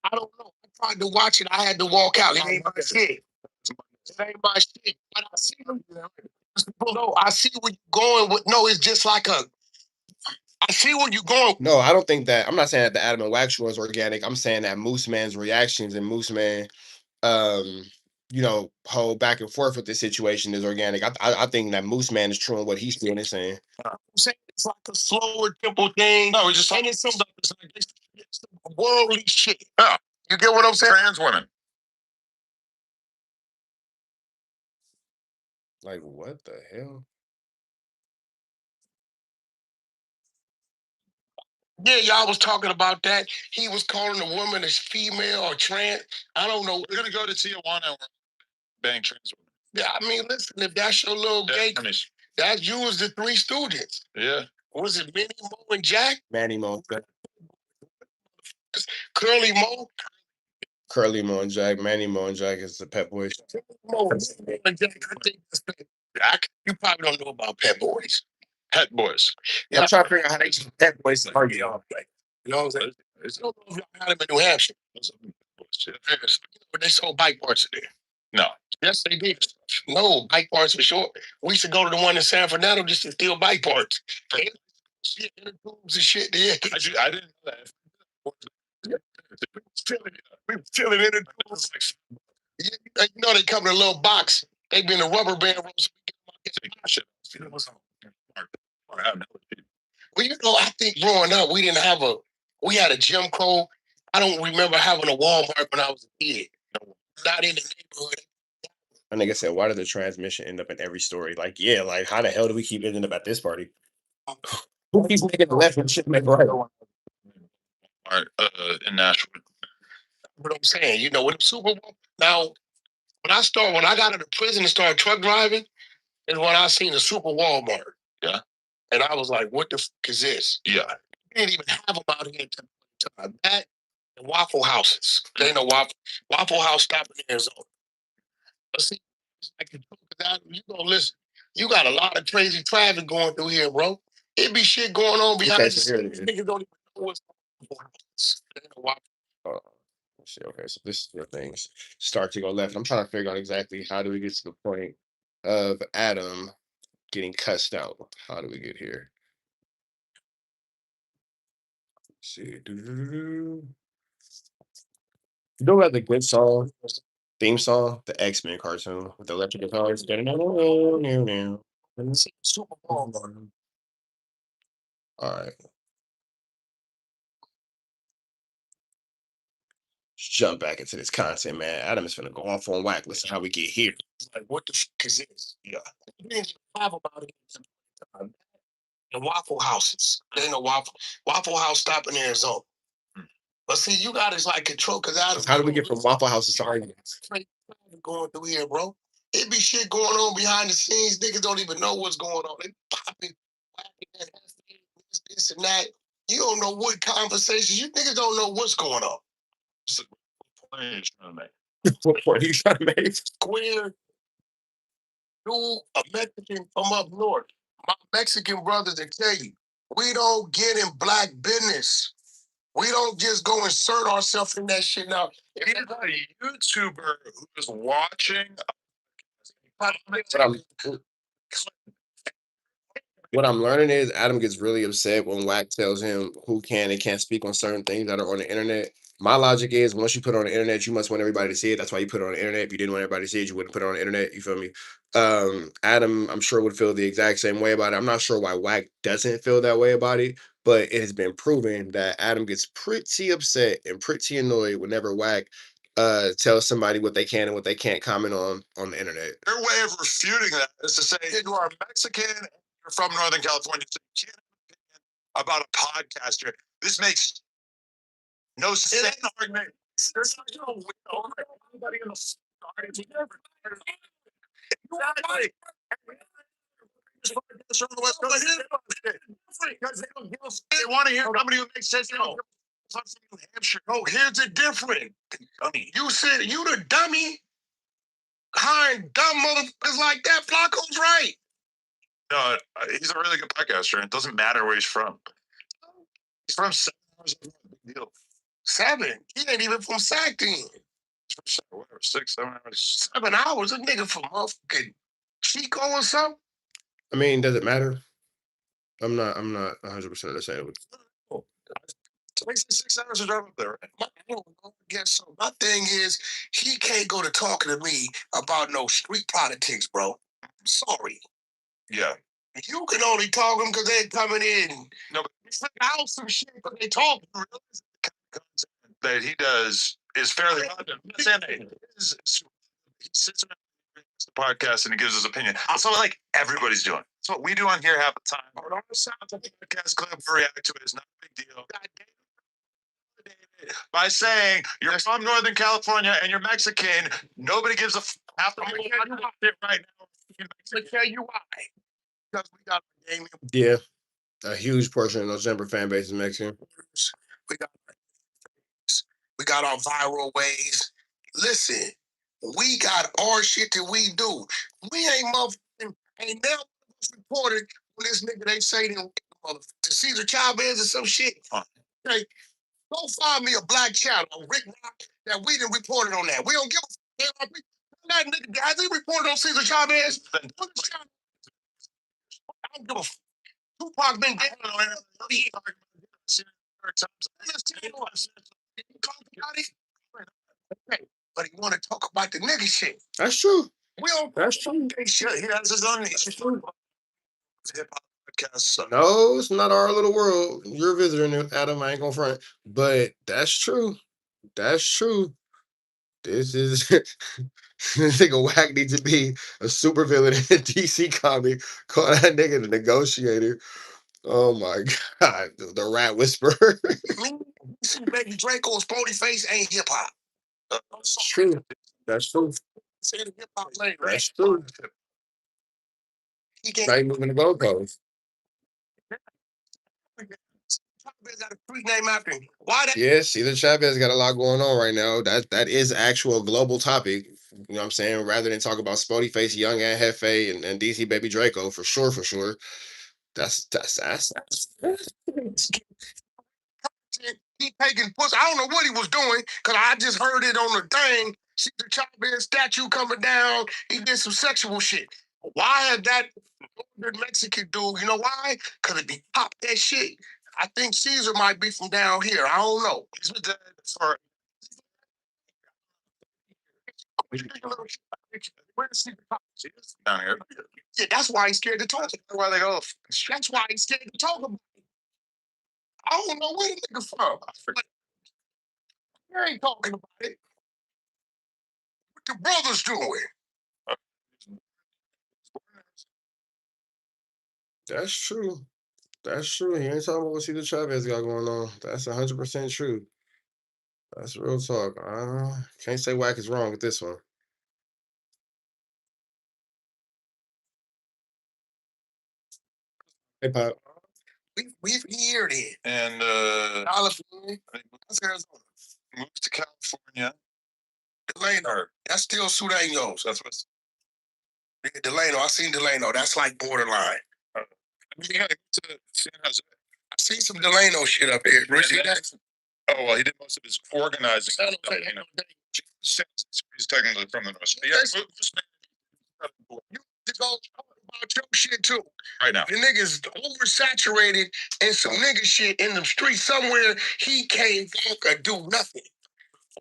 I don't know. I tried to watch it. I had to walk out. It ain't my shit. It ain't my shit. But I see them. No, I see where you're going with. No, it's just like a. I see where you're going. No, I don't think that. I'm not saying that the Adam and Wax show is organic. I'm saying that Moose Man's reactions and Moose Man, um, whole back and forth with this situation is organic. I think that Moose Man is true in what he's doing and saying. I'm saying it's like a slower tempo thing. No, it's just saying it's some worldly shit. Yeah. You get what I'm saying? Trans women. Like, what the hell? Yeah, y'all was talking about that. He was calling a woman as female or trans. I don't know. We're gonna go to Tijuana and bang trans women. Yeah, I mean, listen, if that's your little gay, that's you as the Three Students. Yeah. Was it Minnie, Mo, and Jack? Manny Mo, Curly Mo? Curly Mo and Jack. Manny Mo and Jack is the Pet Boys. Mo and Jack, I think that's Jack. You probably don't know about Pet Boys. Pet boys. Yeah, I'm trying to figure out how they use Pet Boys to argue. You know what I'm saying? I don't know if y'all had them in New Hampshire. But they sold bike parts in there. No. Yes, they did. No, bike parts for sure. We used to go to the one in San Fernando just to steal bike parts. Shit, inner tubes and shit there. I didn't know that. We were stealing inner tubes. You know they come in a little box. They be in a rubber band. Well, you know, I think growing up, we had a Jim Crow. I don't remember having a Walmart when I was a kid. not in the neighborhood. And nigga said, why did the transmission end up in every story? Like, yeah, like how the hell do we keep ending up at this party? Who keeps making the left and shit make right? In Nashville. What I'm saying, you know, when the Super Bowl. Now, when I got out of prison and started truck driving, is when I seen the Super Walmart. Yeah. And I was like, what the fuck is this? Yeah. We didn't even have them out here at the time. That and Waffle Houses. They know Waffle House stopping in Arizona. But see, I can talk about you gonna listen. You got a lot of crazy traffic going through here, bro. It be shit going on behind Okay, the so here it scenes. is. Niggas don't even know what's going on. They know Waffle. Let's see, okay, so this is where things start to go left. I'm trying to figure out exactly how do we get to the point of Adam getting cussed out. How do we get here? Let's see. You know about the good song, theme song, the X-Men cartoon with the electric guitars? Super Bowl. All right. Let's jump back into this content, man. Adam is gonna go off on Wack. Listen how we get here. Like, what the fuck is this? Yeah. We didn't even have about it at the time. And Waffle Houses. They know Waffle House stopping in Arizona. But see, you got to like control because How do we get from Waffle Houses to arguments? Going through here, bro. It be shit going on behind the scenes. Niggas don't even know what's going on. They popping, whacking, this and that. You don't know what conversations. You niggas don't know what's going on. What are you trying to make? Square, dude, a Mexican from up north. My Mexican brothers that tell you, we don't get in black business. We don't just go insert ourselves in that shit now. He's a YouTuber who's watching. What I'm learning is Adam gets really upset when Wack tells him who can and can't speak on certain things that are on the internet. My logic is once you put it on the internet, you must want everybody to see it. That's why you put it on the internet. If you didn't want everybody to see it, you wouldn't put it on the internet. You feel me? Adam, I'm sure would feel the exact same way about it. I'm not sure why Wack doesn't feel that way about it, but it has been proven that Adam gets pretty upset and pretty annoyed whenever Wack tells somebody what they can and what they can't comment on the internet. Your way of refuting that is to say you are Mexican, you're from Northern California, so you can't have an opinion about a podcaster. This makes no sense. Argument. There's no anybody in the exactly. From the West Coast, they want to hear somebody who makes sense. No. New Hampshire. Oh, here's the difference. You said you the dummy hiring dumb motherfuckers like that. Flacco's right. No, he's a really good podcaster, and it doesn't matter where he's from. He's from 7 hours. Big deal. 7. He ain't even from Sac then. He's from whatever, 6, 7 hours. 7 hours. A nigga from motherfucking Chico or something. I mean, does it matter? I'm not 100% understanding. It makes 6 hours to drive up there. I don't guess so. My thing is, he can't go to talking to me about no street politics, bro. I'm sorry. Yeah. You can only talk to them because they're coming in. No, but you figure out some shit, but they talk. That he does is fairly. He sits around the podcast and he gives his opinion. That's what like everybody's doing. That's what we do on here half the time. Our sounds of the podcast clip, we react to it is not a big deal. By saying you're from Northern California and you're Mexican, nobody gives a half the shit right now. Let me tell you why. Because we got a game. Yeah, a huge portion of those Denver fan base is Mexican. We got our viral ways. Listen, we got our shit that we do. We ain't motherfucking, ain't never reported when this nigga they say to Cesar Chavez or some shit. Hey, go find me a black channel, Rick Rock, that we didn't report it on that. We don't give a fuck. That nigga, has he reported on Cesar Chavez? I don't give a fuck. Tupac been dead on it. But he want to talk about the nigga shit. That's true. We don't. That's true. Shit, he has his own niche. Hip hop podcast. No, it's not our little world. You're visiting it, Adam. I ain't gonna front, but that's true. That's true. This is this nigga Wack needs to be a supervillain in a DC comic. Call that nigga the negotiator. Oh my god, the rat whisperer. See, Baby Draco's Brody face ain't hip hop. That's true. That's true. Say the hip hop lane, right? That's true. He can't. Now you moving the goalposts. Got a street name after him. Why that? Yeah, Cesar Chavez got a lot going on right now. That is actual global topic. You know what I'm saying? Rather than talk about Spody Face, Young and Hefe, and DC Baby Draco, for sure, for sure. That's He taking pussy. I don't know what he was doing because I just heard it on the thing. See the Chavez statue coming down. He did some sexual shit. Why had that northern Mexican dude? You know why? Because if he popped that shit, I think Caesar might be from down here. I don't know. He's been dead for. Where does Caesar pop? Down here. Yeah, that's why he's scared to talk. That's why they go. That's why he's scared to talk about it. I don't know where the nigga from. But I ain't talking about it. What the brothers doing? That's true. That's true. He ain't talking about what Cesar Chavez got going on. That's 100% true. That's real talk. Can't say Wack is wrong with this one. Hey, Pop. We've heard it. And California. That's Arizona. moves to California. Delano. That's still Sudanos. That's what's. Delano. I seen Delano. That's like borderline. Yeah, to San Jose. I seen some Delano shit up here. Bro, see that? Oh well, he did most of his organizing. San stuff, Jose, you know. He's technically from the North. Yeah, You to go about your shit too. right now. The niggas oversaturated and some nigga shit in the street somewhere. He can't walk or do nothing.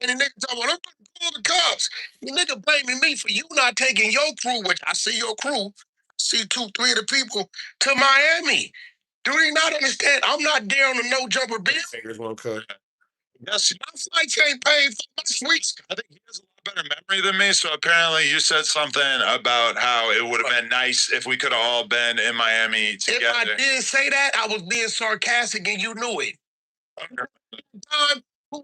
And the nigga talking about, I'm gonna call the cops. The nigga blaming me for you not taking your crew, which I see your crew, see 2, 3 of the people to Miami. Do they not understand? I'm not there on the no jumper bill. Fingers won't cook. Yes, My flights ain't paid for my suites. I think he has a lot better memory than me. So apparently, you said something about how it would have been nice if we could have all been in Miami together. If I did say that, I was being sarcastic and you knew it. Time, 4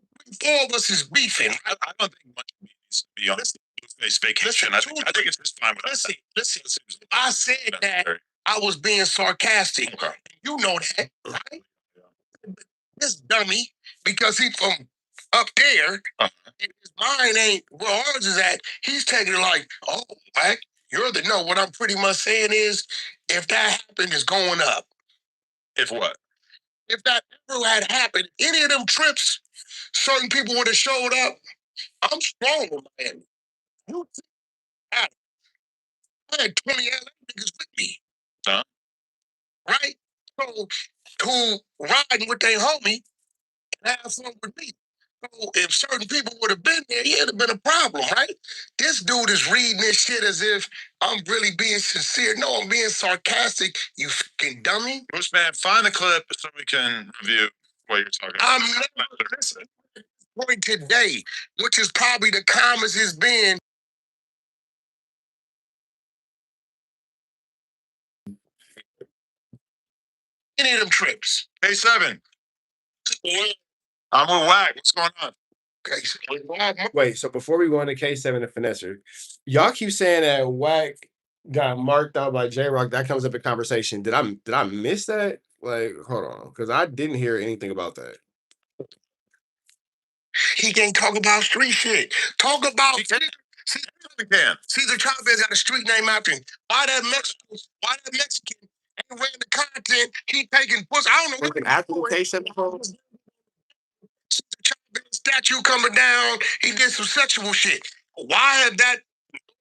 of us is beefing. I don't think much needs to be on this vacation. I think it's just fine with us. Listen. I said that I was being sarcastic. Okay. You know that, right? This dummy, because he from up there, and his mind ain't where ours is at. He's taking it like, oh, Wack, you're the no. What I'm pretty much saying is, if that happened, it's going up. If what? If that ever had happened, any of them trips, certain people would have showed up. I'm strong in Miami. You I had 20 LA niggas with me. Huh? Right? So, who riding with their homie and have fun with me. So if certain people would have been there, it'd have been a problem, right? This dude is reading this shit as if I'm really being sincere. No, I'm being sarcastic, you fucking dummy. Bruce, man, find the clip so we can review what you're talking about. I'm never listening point today, which is probably the calmest it's been. Any of them trips. K7. I'm with Wack. What's going on? Okay. Wait, so before we go into K7 and Finesser, y'all keep saying that Wack got marked out by JRock. That comes up in conversation. Did I miss that? Like, hold on, because I didn't hear anything about that. He can't talk about street shit. Talk about Cesar Chavez got a street name after him. Why that Mexican ain't read the content? He taking pussy. I don't know what After the K7 phone? Cesar Chavez statue coming down. He did some sexual shit. Why had that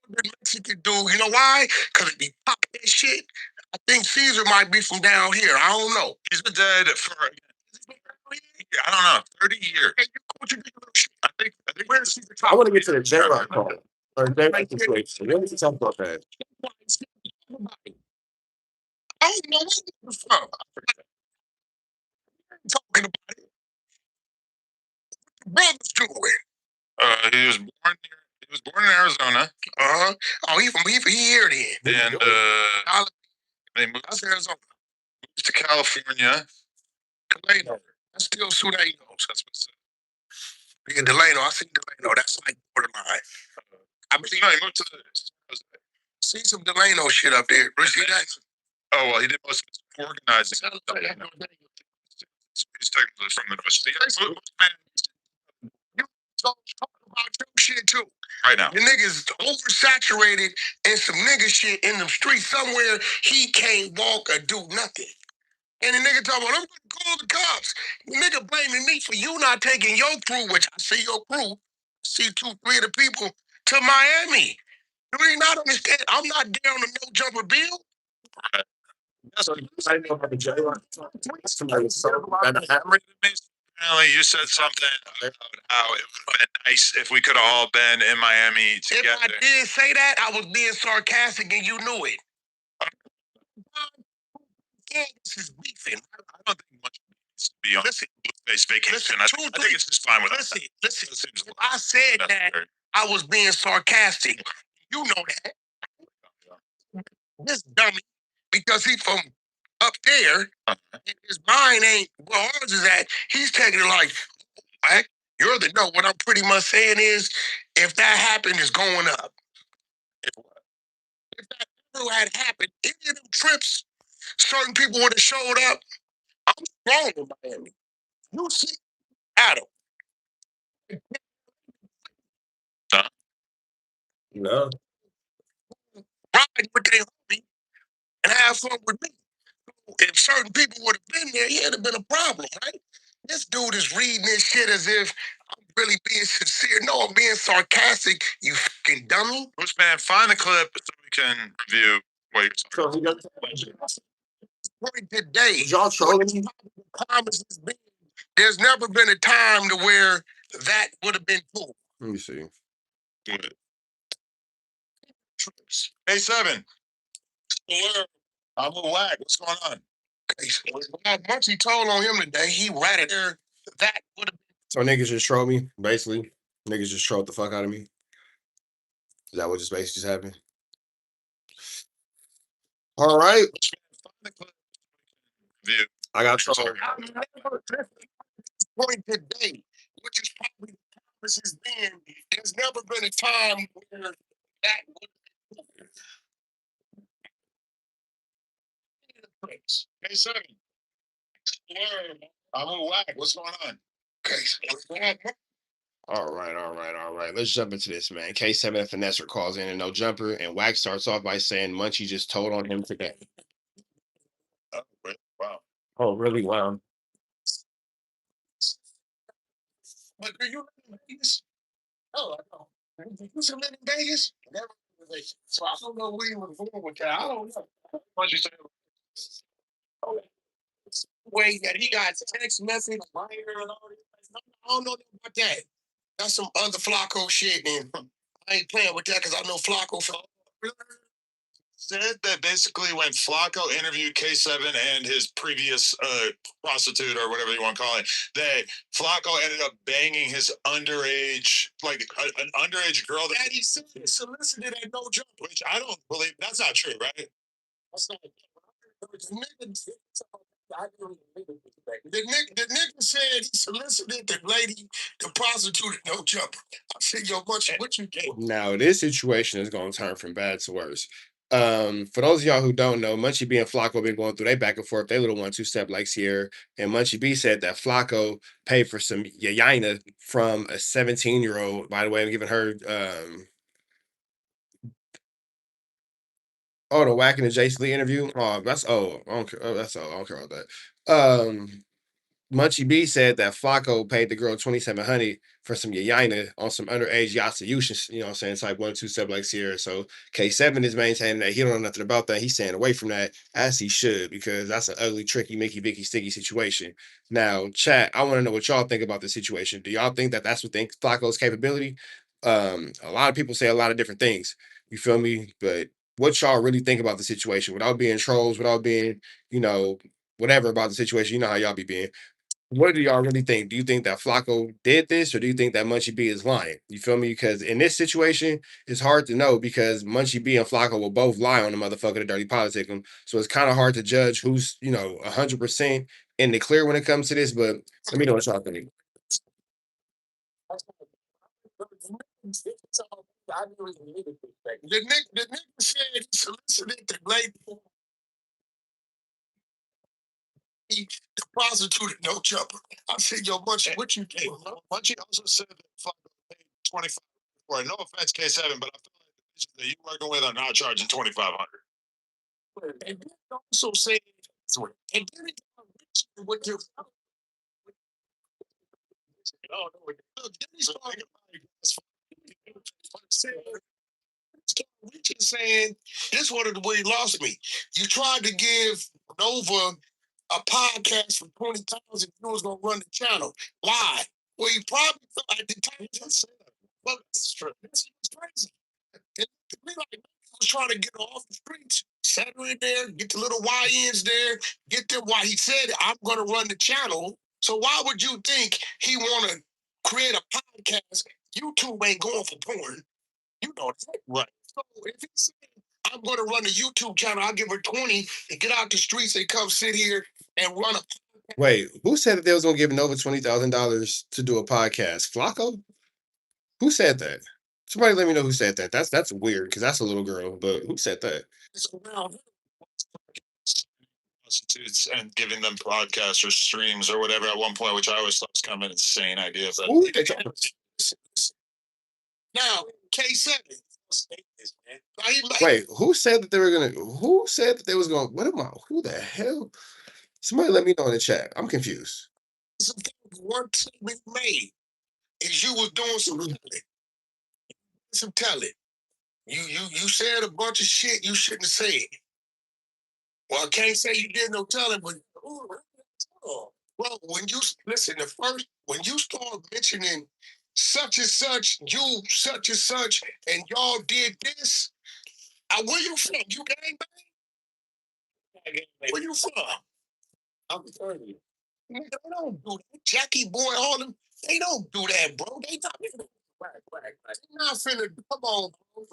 Mexican dude? You know why? Because if he popped that shit, I think Caesar might be from down here. I don't know. He's been dead for, I don't know, 30 years. Hey, what you do? I think Where's Cesar I want to Chavez? get to the JRock call. Or JRock situation. When did you talk about that? I don't know what he's from. Talking about it. Brothers doing. He was born near And they moved That's Arizona. to California. Delano. That's still Sudanos. That's what's up. Yeah, Delano. I see Delano. That's like borderline. I mean, No, he moved to see some Delano shit up there. Bro, see that? Oh, well, he did most of his organizing. He's technically from the North. Man, You talk about your shit too. right now. The niggas oversaturated and some nigga shit in the street somewhere. He can't walk or do nothing. And the nigga talking about, I'm gonna call the cops. The nigga blaming me for you not taking your crew, which I see your crew, see 2, 3 of the people to Miami. Do you not understand? I'm not down to no jumper bill. I know about the JRock. Apparently, you said something about how it would have been nice if we could have all been in Miami together. If I did say that, I was being sarcastic and you knew it. This is beefing. I don't think much needs to be on this vacation. I think it's just fine with us. Listen. I said that I was being sarcastic. You know that. This dummy, because he from up there, and his mind ain't where ours is at. He's taking it like, Wack, you're the no. What I'm pretty much saying is, if that happened, it's going up. If that ever had happened, any of them trips, certain people would have showed up. I'm strong in Miami. You see Adam. No. Ride with their homie and have fun with me. If certain people would have been there, it'd have been a problem, right? This dude is reading this shit as if I'm really being sincere. No, I'm being sarcastic, you fucking dummy. Bruce, man, find the clip so we can review what you're talking about. Point today, Y'all trolling me? promises been, there's never been a time to where that would have been cool. Let me see. Hey, 7. I'm a Wack. What's going on? Once he told on him today, he ratted there. That would have been. So niggas just troll me, basically. Niggas just trolled the fuck out of me. Is that what just basically just happened? All right. I got trolled. Point today, which is probably the promises been. There's never been a time where that would have been. Hey, 7. I'm a Wack. What's going on? Okay. All right. Let's jump into this, man. K7 and Finesser calls in and no jumper, and Wack starts off by saying Munchie just told on him today. Oh, wow. Oh, really? Wow. But do you live in Vegas? Oh, I know. You used to live in Vegas? Never in Vegas. So I don't know where you were going with that. I don't know. Why'd you say Way that he got text message, wire and all this. I don't know about that. That's some other Flacco shit, and I ain't playing with that because I know Flacco from. said that basically when Flacco interviewed K7 and his previous prostitute or whatever you want to call it, that Flacco ended up banging his underage, like an underage girl that he solicited at no jump. which I don't believe that's not true, right? That's not. The nigga said he solicited the lady, the prostitute at no jumper. I said, yo, what you get? Now this situation is going to turn from bad to worse. For those of y'all who don't know, Munchie B and Flacco been going through they back and forth. They little 1-2 step like Sierra, and Munchie B said that Flacco paid for some yayaina from a 17-year-old. By the way, I'm giving her the Wack and the Jason Lee interview. I don't care. I don't care about that. Munchie B said that Flacco paid the girl $2,700 for some yayaina on some underage Yatsa, you know what I'm saying, type 1-2 step like Sierra. So K7 is maintaining that he don't know nothing about that. He's staying away from that as he should, because that's an ugly, tricky, Mickey, Vicky, sticky situation. Now, chat, I want to know what y'all think about this situation. Do y'all think that that's within Flacco's capability? A lot of people say a lot of different things. You feel me? But what y'all really think about the situation without being trolls, without being, whatever about the situation? You know how y'all be being. what do y'all really think? Do you think that Flacco did this, or do you think that Munchie B is lying? You feel me? Because in this situation, it's hard to know because Munchie B and Flacco will both lie on the motherfucker that dirty politic him. So it's kind of hard to judge who's 100% in the clear when it comes to this. But let me know what y'all think. The nigga said he solicited the lady, the prostitute, no jumper. I said, yo, Munchie, what you think? Munchie also said that Flacco paid 25 for it. No offense, K7, but I feel like the bitches that you working with are not charging 2,500. And then also said, and then he got rich with your look, then he started saying, this one of the way he lost me. You tried to give Nova a podcast for 20,000. You was gonna run the channel. Why? Well, you probably felt at the time. Well, this is true. This is crazy. And to me, like, I was trying to get off the streets, settle in there, get the little YNs there, get them. Why he said, I'm gonna run the channel. So why would you think he want to create a podcast? YouTube ain't going for porn. You know that, right? So if he said, I'm going to run a YouTube channel, I'll give her 20 and get out the streets and come sit here and run a. Wait, who said that they was gonna give Nova $20,000 to do a podcast? Flacco? Who said that? Somebody let me know who said that. That's weird because that's a little girl. But who said that? It's around Prostitutes and giving them podcasts or streams or whatever at one point, which I always thought was kind of an insane idea. But Who? now, K7. Wait, who said that they were gonna? Who said that they was going? What am I? Who the hell? Somebody let me know in the chat. I'm confused. One statement made is you was doing some telling. You said a bunch of shit you shouldn't have said. Well, I can't say you did no telling, but well, when you listen, when you start mentioning such and such, you such and such, and y'all did this, where you from? You gang bang? Where you from? I'm 30. They don't do that. Jackie Boy, all them, they don't do that, bro. They not finna, come on, bro.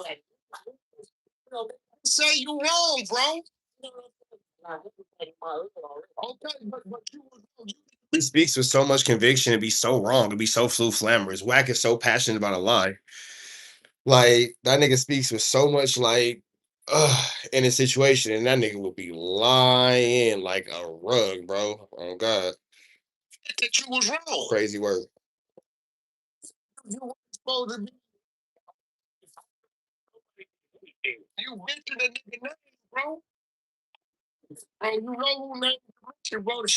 Say you wrong, bro. Okay, but you was wrong. He speaks with so much conviction and be so wrong and be so flamorous. Wack is so passionate about a lie. Like that nigga speaks with so much in a situation, and that nigga will be lying like a rug, bro. Oh God. That you was wrong. Crazy word. You weren't supposed to be. You mentioned a nigga name, bro. Bro, you know who named you wrote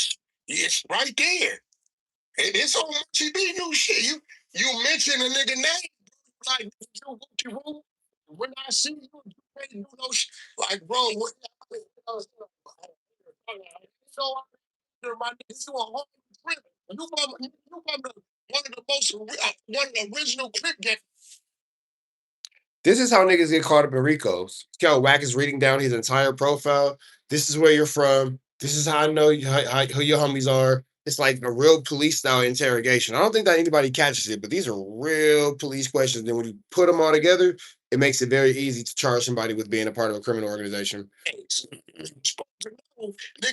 it's right there. And it's on TV new shit. You mentioned a nigga name, like you when I see you, you can't do no shit. Like, bro, what so my niggas, you a whole trip. You from one of the most one of the original clip games. This is how niggas get caught up in Ricos. Yo, Wack is reading down his entire profile. This is where you're from. This is how I know who your homies are. It's like a real police style interrogation. I don't think that anybody catches it, but these are real police questions. Then when you put them all together, it makes it very easy to charge somebody with being a part of a criminal organization. They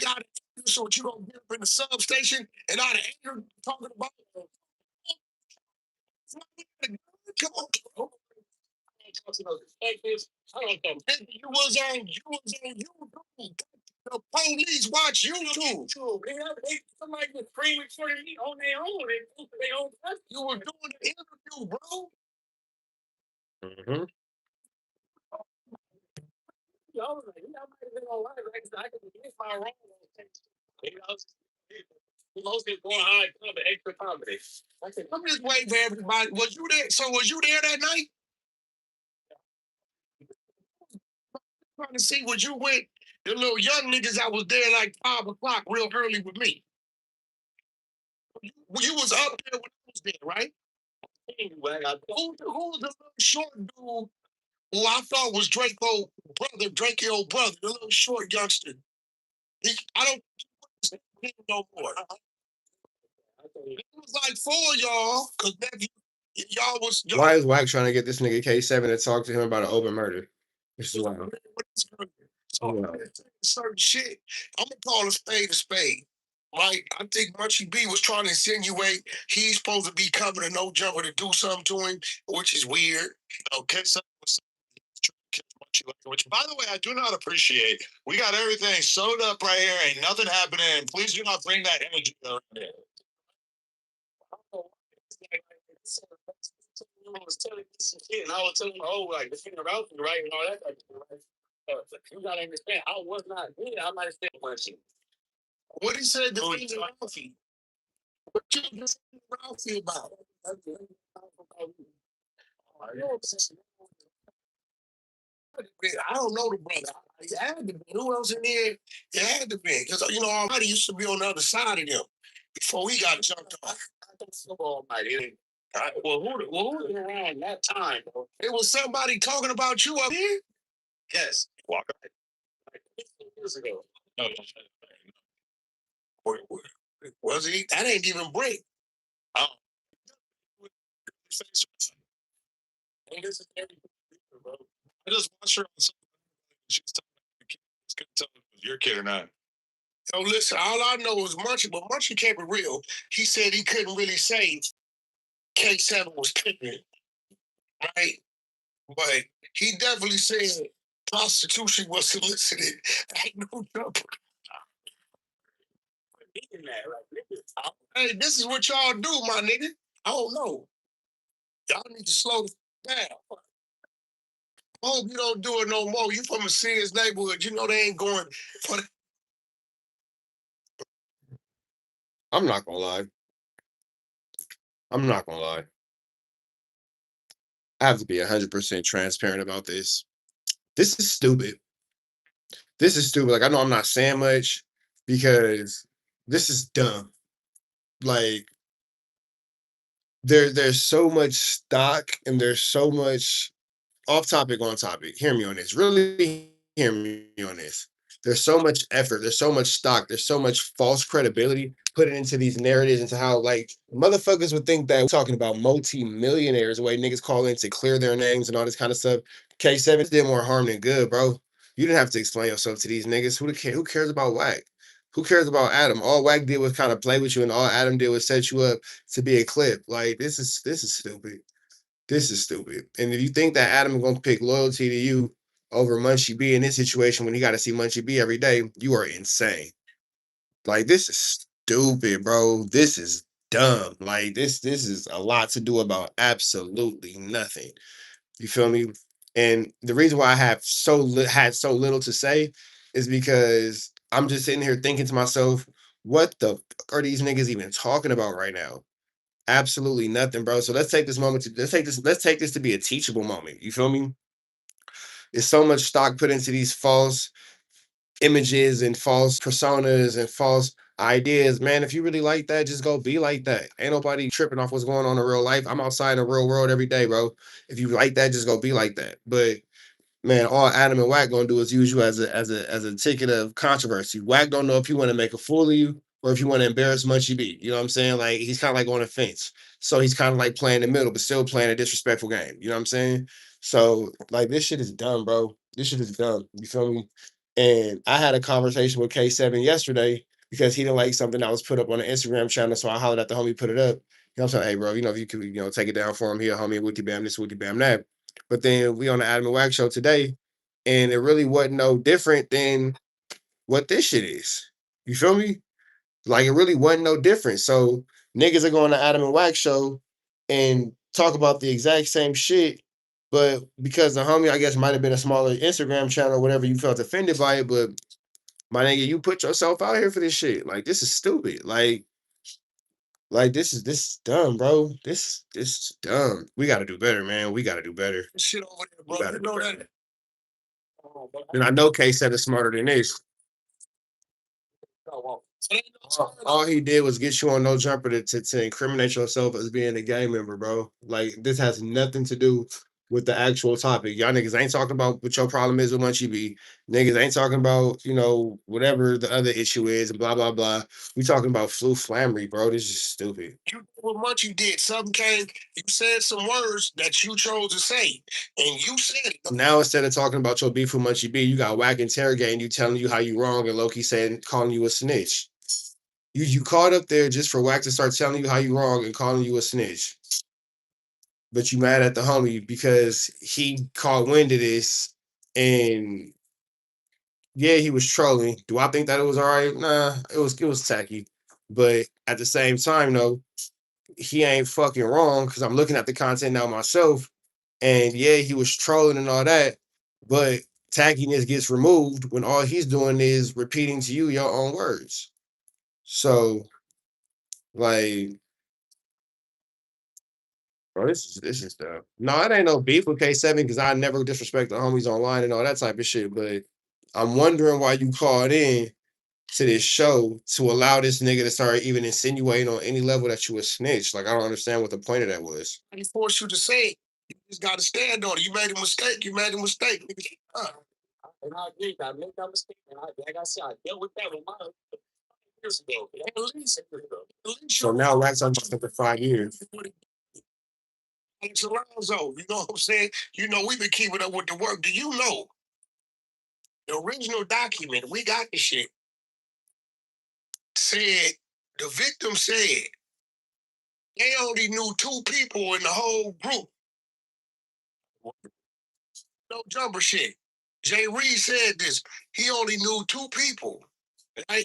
got it so you don't get up in the substation and out of anger talking about. Come on. You was on YouTube. The police watch YouTube. Somebody was screaming for me on their own. You were doing the interview, bro. Mm-hmm. Y'all was like, I might have been all right, right? I could get my wrong. Most is going high club extra comedy. I said, I'm just waiting for everybody. Was you there? So was you there that night? Trying to see was you with the little young niggas that was there like 5 o'clock real early with me. You was up there when I was there, right? Who was the little short dude who I thought was Draco brother, the little short youngster? I don't no more. It was like 4 of y'all, because y'all was Why is Wack trying to get this nigga K7 to talk to him about an open murder? This is wild. so certain shit. I'm gonna call a spade a spade. Right? I think Munchie B was trying to insinuate he's supposed to be coming to no jumper to do something to him, which is weird. Okay, so which, by the way, I do not appreciate. We got everything sewed up right here. Ain't nothing happening. Please do not bring that energy around here. I was telling you some shit, and I was telling him, oh, like the thing about you, right, and all that type of thing, right? You gotta understand, I was not there. I might have said Munchie. What he said, defending Ralphie. What you defending Ralphie about? I don't know the brother. It had to be. Who else in there? It had to be. Because, Almighty used to be on the other side of them before he got jumped off. I think so, Almighty. Well, who was around that time, bro? It was somebody talking about you up here? Yes. Walk. Like 15 years ago. No, Was he? That ain't even break. oh. Hey, this is every bro. I just watched her on something. She was telling me, I couldn't tell if it was your kid or not. Yo, listen, all I know is Munchie, but Munchie kept it real. He said he couldn't really say K7 was pimping, right? But he definitely said prostitution was solicited at no jumper. Hey, this is what y'all do, my nigga. I don't know. Y'all need to slow down. I hope you don't do it no more. You from a serious neighborhood. You know they ain't going for the. I'm not gonna lie. I'm not gonna lie. I have to be 100% transparent about this. This is stupid. This is stupid. Like, I know I'm not saying much because this is dumb. Like, there's so much stock and there's so much off topic on topic. Hear me on this. Really hear me on this. There's so much effort. There's so much stock. There's so much false credibility put into these narratives, into how like motherfuckers would think that we're talking about multi-millionaires, the way niggas call in to clear their names and all this kind of stuff. K7 did more harm than good, bro. You didn't have to explain yourself to these niggas. Who cares about Wack? Who cares about Adam? All Wack did was kind of play with you, and all Adam did was set you up to be a clip. Like, this is stupid. This is stupid. And if you think that Adam is going to pick loyalty to you over Munchie B in this situation when he got to see Munchie B every day, you are insane. Like, this is stupid, bro. This is dumb. Like, this is a lot to do about absolutely nothing. You feel me? And the reason why I have had so little to say is because I'm just sitting here thinking to myself, what the fuck are these niggas even talking about right now? Absolutely nothing, bro. So let's take this moment to let's take this to be a teachable moment. You feel me? There's so much stock put into these false images and false personas and false ideas. Man, if you really like that, just go be like that. Ain't nobody tripping off what's going on in real life. I'm outside in the real world every day, bro. If you like that, just go be like that. But man, all Adam and Wack gonna do is use you as a ticket of controversy. Wack don't know if you want to make a fool of you or if you want to embarrass Munchie B. You know what I'm saying? Like, he's kind of like on the fence. So he's kind of like playing the middle, but still playing a disrespectful game. You know what I'm saying? So like, this shit is dumb, bro. This shit is dumb. You feel me? And I had a conversation with K7 yesterday because he didn't like something that was put up on the Instagram channel. So I hollered at the homie, put it up. You know what I'm saying? Hey, bro, if you could, take it down for him here, homie, wookie bam this, wookie bam that. But then we on the Adam and Wack show today, and it really wasn't no different than what this shit is. You feel me? Like, it really wasn't no different. So niggas are going to Adam and Wack show and talk about the exact same shit, but because the homie, I guess, might have been a smaller Instagram channel or whatever, you felt offended by it. But my nigga, you put yourself out here for this shit. Like, this is stupid. Like this is dumb, bro. This is dumb. We gotta do better, man. We gotta do better. Shit over there, bro. You know that. And I know K said is smarter than this. All he did was get you on no jumper to incriminate yourself as being a gang member, bro. Like, this has nothing to do with the actual topic. Y'all niggas ain't talking about what your problem is with Munchie B. Niggas ain't talking about, whatever the other issue is and blah, blah, blah. We talking about flu flammery, bro. This is stupid. You what much you did. Something came, you said some words that you chose to say, and you said it. Now instead of talking about your beef with Munchie B, you got Wack interrogating you, telling you how you wrong, and Loki saying calling you a snitch. You caught up there just for Wack to start telling you how you wrong and calling you a snitch. But you mad at the homie because he caught wind of this, and yeah, he was trolling. Do I think that it was all right? Nah, it was tacky. But at the same time, though, he ain't fucking wrong because I'm looking at the content now myself, and yeah, he was trolling and all that, but tackiness gets removed when all he's doing is repeating to you your own words. So, like, bro, this is dumb. No, it ain't no beef with K7 because I never disrespect the homies online and all that type of shit. But I'm wondering why you called in to this show to allow this nigga to start even insinuating on any level that you a snitch. Like, I don't understand what the point of that was. I forced you to say it. You just got to stand on it. You made a mistake. You made a mistake. And I did. I made that mistake. And like I said, I dealt with that with my years ago. At least So now Rack's on for 5 years. Alex Alonso, you know what I'm saying? You know, we've been keeping up with the work. Do you know the original document? We got the shit. Said the victim said they only knew 2 people in the whole group. No jumper shit. Jay Reed said this. He only knew 2 people. Right?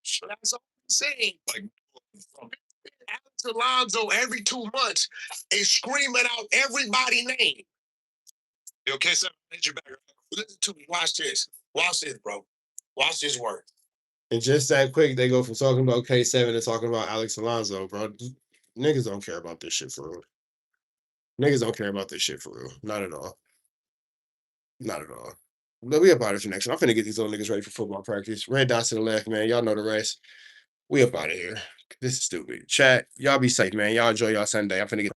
So that's all I'm saying. Like, Alex Alonso every 2 months is screaming out everybody's name. Okay, so listen to me. Watch this. Watch this, bro. Watch this work. And just that quick, they go from talking about K7 to talking about Alex Alonso, bro. Niggas don't care about this shit for real. Niggas don't care about this shit for real. Not at all. Not at all. But we up out of here next. I'm finna get these little niggas ready for football practice. Red dots to the left, man. Y'all know the rest. We up out of here. This is stupid. Chat, y'all be safe, man. Y'all enjoy y'all Sunday. I'm finna get